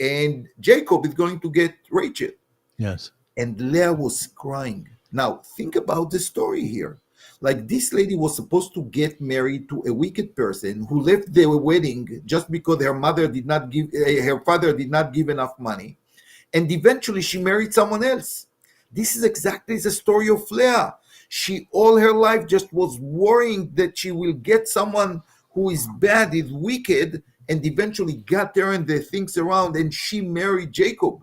and Jacob is going to get Rachel. Yes. And Leah was crying. Now, think about the story here. Like this lady was supposed to get married to a wicked person who left the wedding just because her father did not give enough money, and eventually she married someone else. This is exactly the story of Leah. She all her life just was worrying that she will get someone who is bad, is wicked, and eventually got there and the things around, and she married Jacob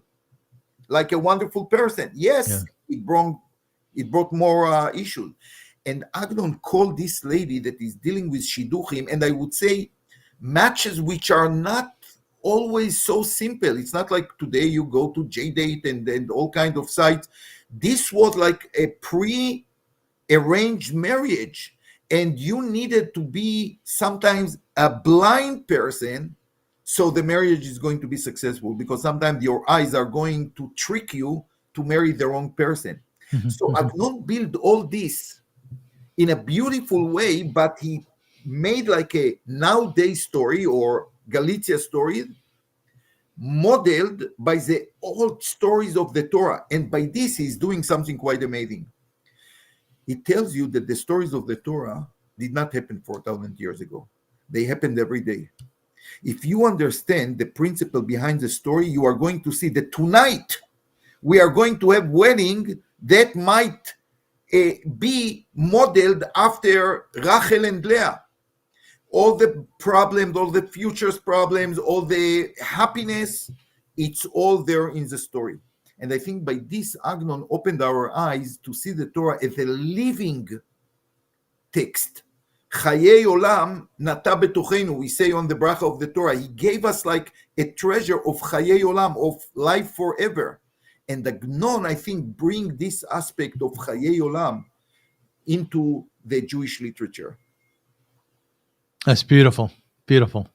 like a wonderful person. Yes, it brought more issues. And Agnon called this lady that is dealing with shidduchim, and I would say matches which are not always so simple. It's not like today you go to JDate and all kind of sites. This was like a pre-arranged marriage, and you needed to be sometimes a blind person so the marriage is going to be successful, because sometimes your eyes are going to trick you to marry the wrong person. So Agnon built all this in a beautiful way, but he made like a nowadays story or Galicia story modeled by the old stories of the Torah. And by this, he's doing something quite amazing. He tells you that the stories of the Torah did not happen 4,000 years ago. They happened every day. If you understand the principle behind the story, you are going to see that tonight we are going to have wedding that might be modeled after Rachel and Leah. All the problems, all the futures problems, all the happiness, it's all there in the story. And I think by this, Agnon opened our eyes to see the Torah as a living text. Chayei olam nata betochenu, we say on the bracha of the Torah. He gave us like a treasure of chayei olam, of life forever. And Agnon, I think, bring this aspect of Chayei Olam into the Jewish literature. That's beautiful. Beautiful.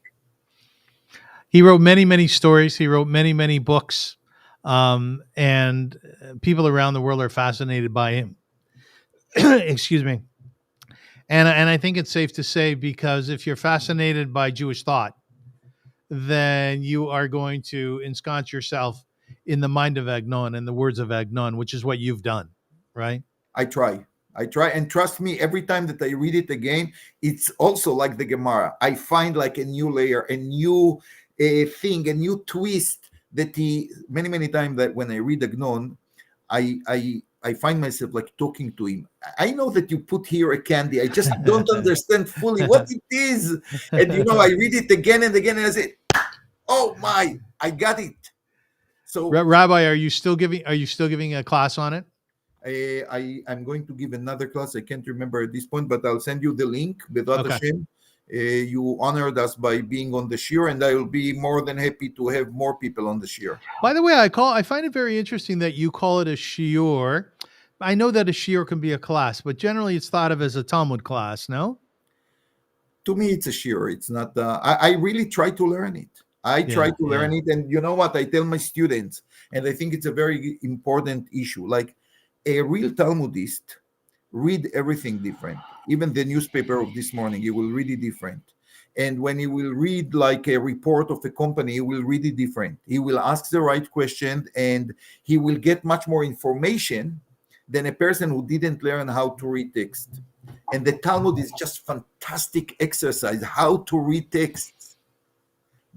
He wrote many, many stories. He wrote many, many books. And people around the world are fascinated by him. Excuse me. And I think it's safe to say, because if you're fascinated by Jewish thought, then you are going to ensconce yourself in the mind of Agnon and the words of Agnon, which is what you've done, right? I try, and trust me, every time that I read it again, it's also like the Gemara. I find like a new layer, a new thing, a new twist that he, many times that when I read Agnon, I find myself like talking to him. I know that you put here a candy. I just don't understand fully what it is. And I read it again and again, and I say, oh my, I got it. So, Rabbi, are you still giving a class on it? I'm going to give another class. I can't remember at this point, but I'll send you the link. B'ezrat Hashem. You honored us by being on the shiur, and I will be more than happy to have more people on the shiur. By the way, I find it very interesting that you call it a shiur. I know that a shiur can be a class, but generally it's thought of as a Talmud class, no? To me, it's a shiur. It's not. I really try to learn it. I try to learn it. And you know what? I tell my students, and I think it's a very important issue. Like a real Talmudist read everything different. Even the newspaper of this morning, you will read it different. And when he will read like a report of a company, he will read it different. He will ask the right question, and he will get much more information than a person who didn't learn how to read text. And the Talmud is just fantastic exercise, how to read texts.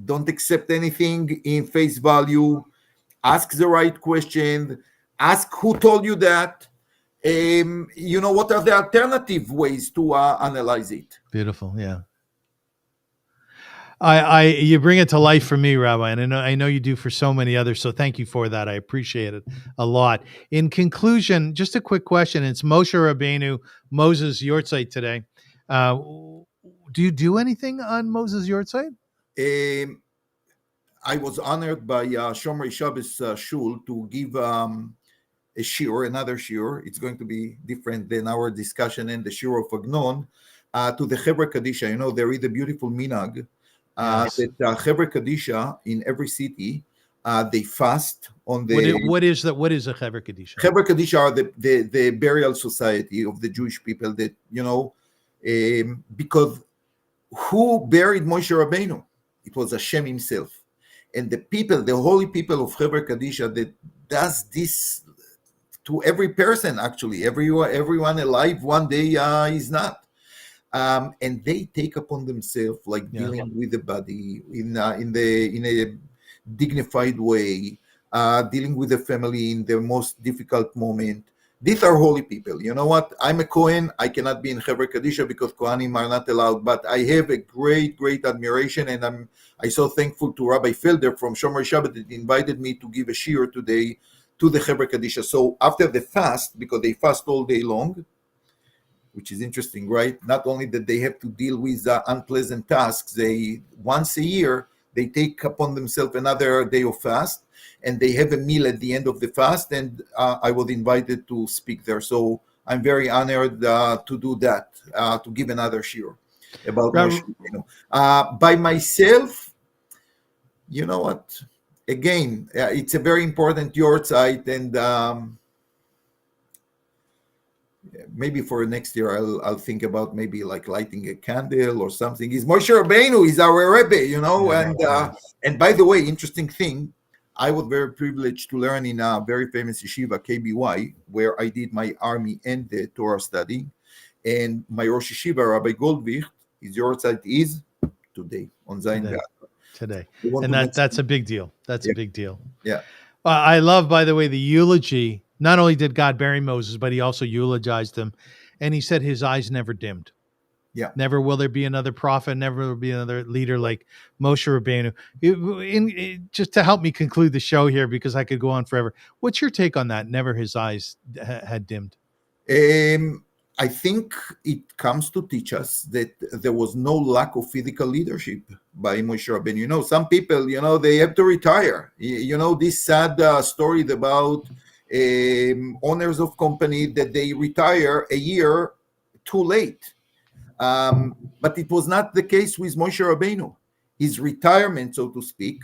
Don't accept anything in face value. Ask the right question. Ask who told you that. What are the alternative ways to analyze it? Beautiful, yeah. You bring it to life for me, Rabbi, and I know you do for so many others. So thank you for that. I appreciate it a lot. In conclusion, just a quick question. It's Moshe Rabbeinu, Moses Yortzeit today. Do you do anything on Moses Yortzeit? I was honored by Shomer Shabbos Shul to give a shiur, another shiur. It's going to be different than our discussion and the shiur of Agnon to the Chevra Kadisha. There is a beautiful minhag. That Chevra Kadisha in every city, they fast on the. What is that? What is a Chevra Kadisha? Chevra Kadisha are the burial society of the Jewish people. That because who buried Moshe Rabbeinu? It was Hashem himself, and the people, the holy people of Chevra Kadisha, that does this to every person. Actually, everyone alive one day is not. And they take upon themselves dealing with the body in a dignified way, dealing with the family in the most difficult moment. These are holy people. You know what? I'm a Kohen. I cannot be in Chevra Kadisha because Kohanim are not allowed. But I have a great admiration, and I'm so thankful to Rabbi Felder from Shomer Shabbat that invited me to give a shiur today to the Chevra Kadisha. So after the fast, because they fast all day long, which is interesting, right? Not only that they have to deal with unpleasant tasks, they once a year, they take upon themselves another day of fast, and they have a meal at the end of the fast, and I was invited to speak there. So I'm very honored to do that, to give another shiur about Moshe. By myself, you know what? Again, it's a very important yortzeit, and maybe for next year I'll think about maybe like lighting a candle or something. Is Moshe Rabbeinu is our Rebbe, and by the way, interesting thing, I was very privileged to learn in a very famous yeshiva, KBY, where I did my army and the Torah study, and my Rosh Yeshiva, Rabbi Goldwicht, his yortzeit is today on Zayin Be'adar. Today, and that's a big deal. That's a big deal. Yeah. I love, by the way, the eulogy. Not only did God bury Moses, but he also eulogized him. And he said his eyes never dimmed. Yeah. Never will there be another prophet. Never will be another leader like Moshe Rabbeinu. Just to help me conclude the show here, because I could go on forever. What's your take on that? Never his eyes had dimmed. I think it comes to teach us that there was no lack of physical leadership by Moshe Rabbeinu. Some people, they have to retire. This sad story about owners of company that they retire a year too late. But it was not the case with Moshe Rabbeinu. His retirement, so to speak,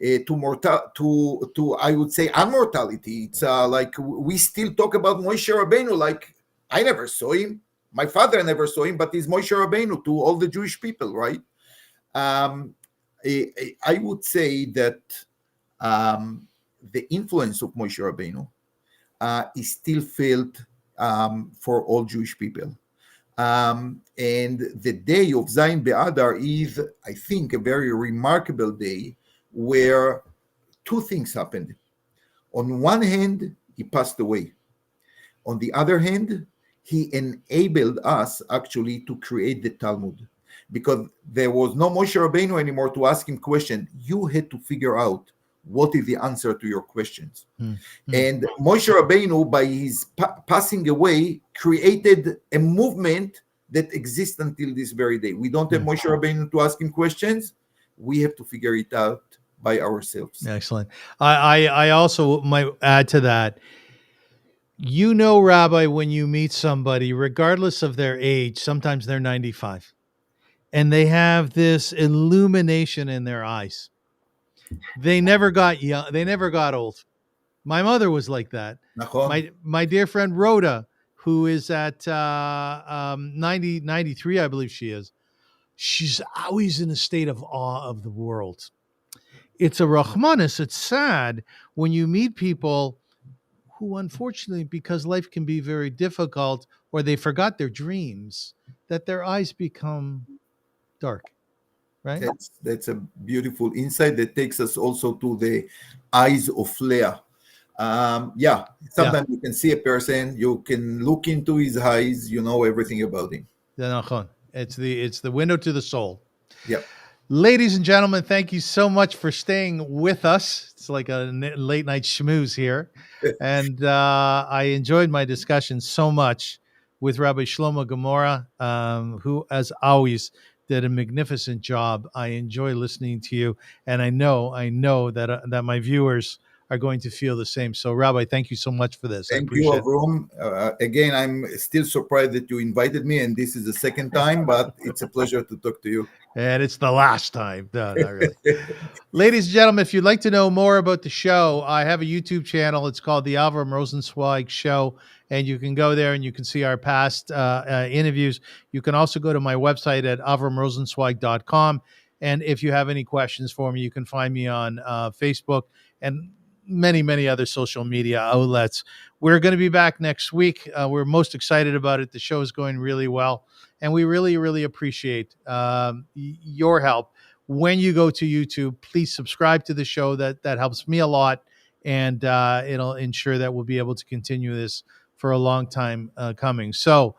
to I would say immortality. It's like we still talk about Moshe Rabbeinu like I never saw him. My father never saw him, but he's Moshe Rabbeinu to all the Jewish people, right? I would say that the influence of Moshe Rabbeinu is still felt for all Jewish people. And the day of Zayin Be'adar is, I think, a very remarkable day where two things happened. On one hand, he passed away. On the other hand, he enabled us actually to create the Talmud, because there was no Moshe Rabbeinu anymore to ask him questions. You had to figure out what is the answer to your questions. And Moshe Rabbeinu, by his passing away, created a movement that exists until this very day. We don't have Moshe Rabbeinu to ask him questions. We have to figure it out by ourselves. Excellent. I also might add to that. Rabbi, when you meet somebody, regardless of their age, sometimes they're 95. and they have this illumination in their eyes. They never got young. They never got old. My mother was like that. נכון. My dear friend Rhoda, who is at 93, I believe she is. She's always in a state of awe of the world. It's a Rahmanis. It's sad when you meet people who, unfortunately, because life can be very difficult or they forgot their dreams, that their eyes become dark, right? That's a beautiful insight that takes us also to the eyes of Leah. Sometimes you can see a person, you can look into his eyes, you know everything about him. It's the window to the soul. Yeah. Ladies and gentlemen, thank you so much for staying with us. It's like a late night schmooze here. And I enjoyed my discussion so much with Rabbi Shlomo Gemara, who, as always, did a magnificent job. I enjoy listening to you. And I know that my viewers are going to feel the same. So, Rabbi, thank you so much for this. Thank you, Avrum. Again, I'm still surprised that you invited me, and this is the second time, but it's a pleasure to talk to you. And it's the last time. No, not really. Ladies and gentlemen, if you'd like to know more about the show, I have a YouTube channel. It's called the Avrum Rosensweig Show, and you can go there and you can see our past interviews. You can also go to my website at avrumrosensweig.com. And if you have any questions for me, you can find me on Facebook and many other social media outlets. We're going to be back next week. We're most excited about it. The show is going really well, and we really appreciate your help. When you go to YouTube, please subscribe to the show. That helps me a lot, and it'll ensure that we'll be able to continue this for a long time coming. So,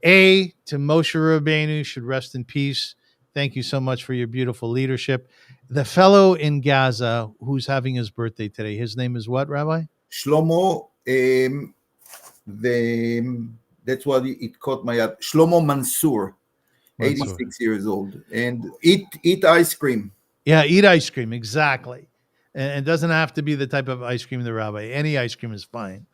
to Moshe Rabbeinu, should rest in peace. Thank you so much for your beautiful leadership. The fellow in Gaza who's having his birthday today, his name is what, Rabbi? Shlomo, that's what it caught my eye. Shlomo Mansour, 86 years old. And eat ice cream. Yeah, eat ice cream, exactly. And it doesn't have to be the type of ice cream the Rabbi. Any ice cream is fine.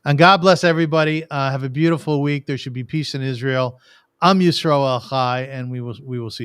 And God bless everybody. Have a beautiful week. There should be peace in Israel. Am Yisrael Chai, and we will see you.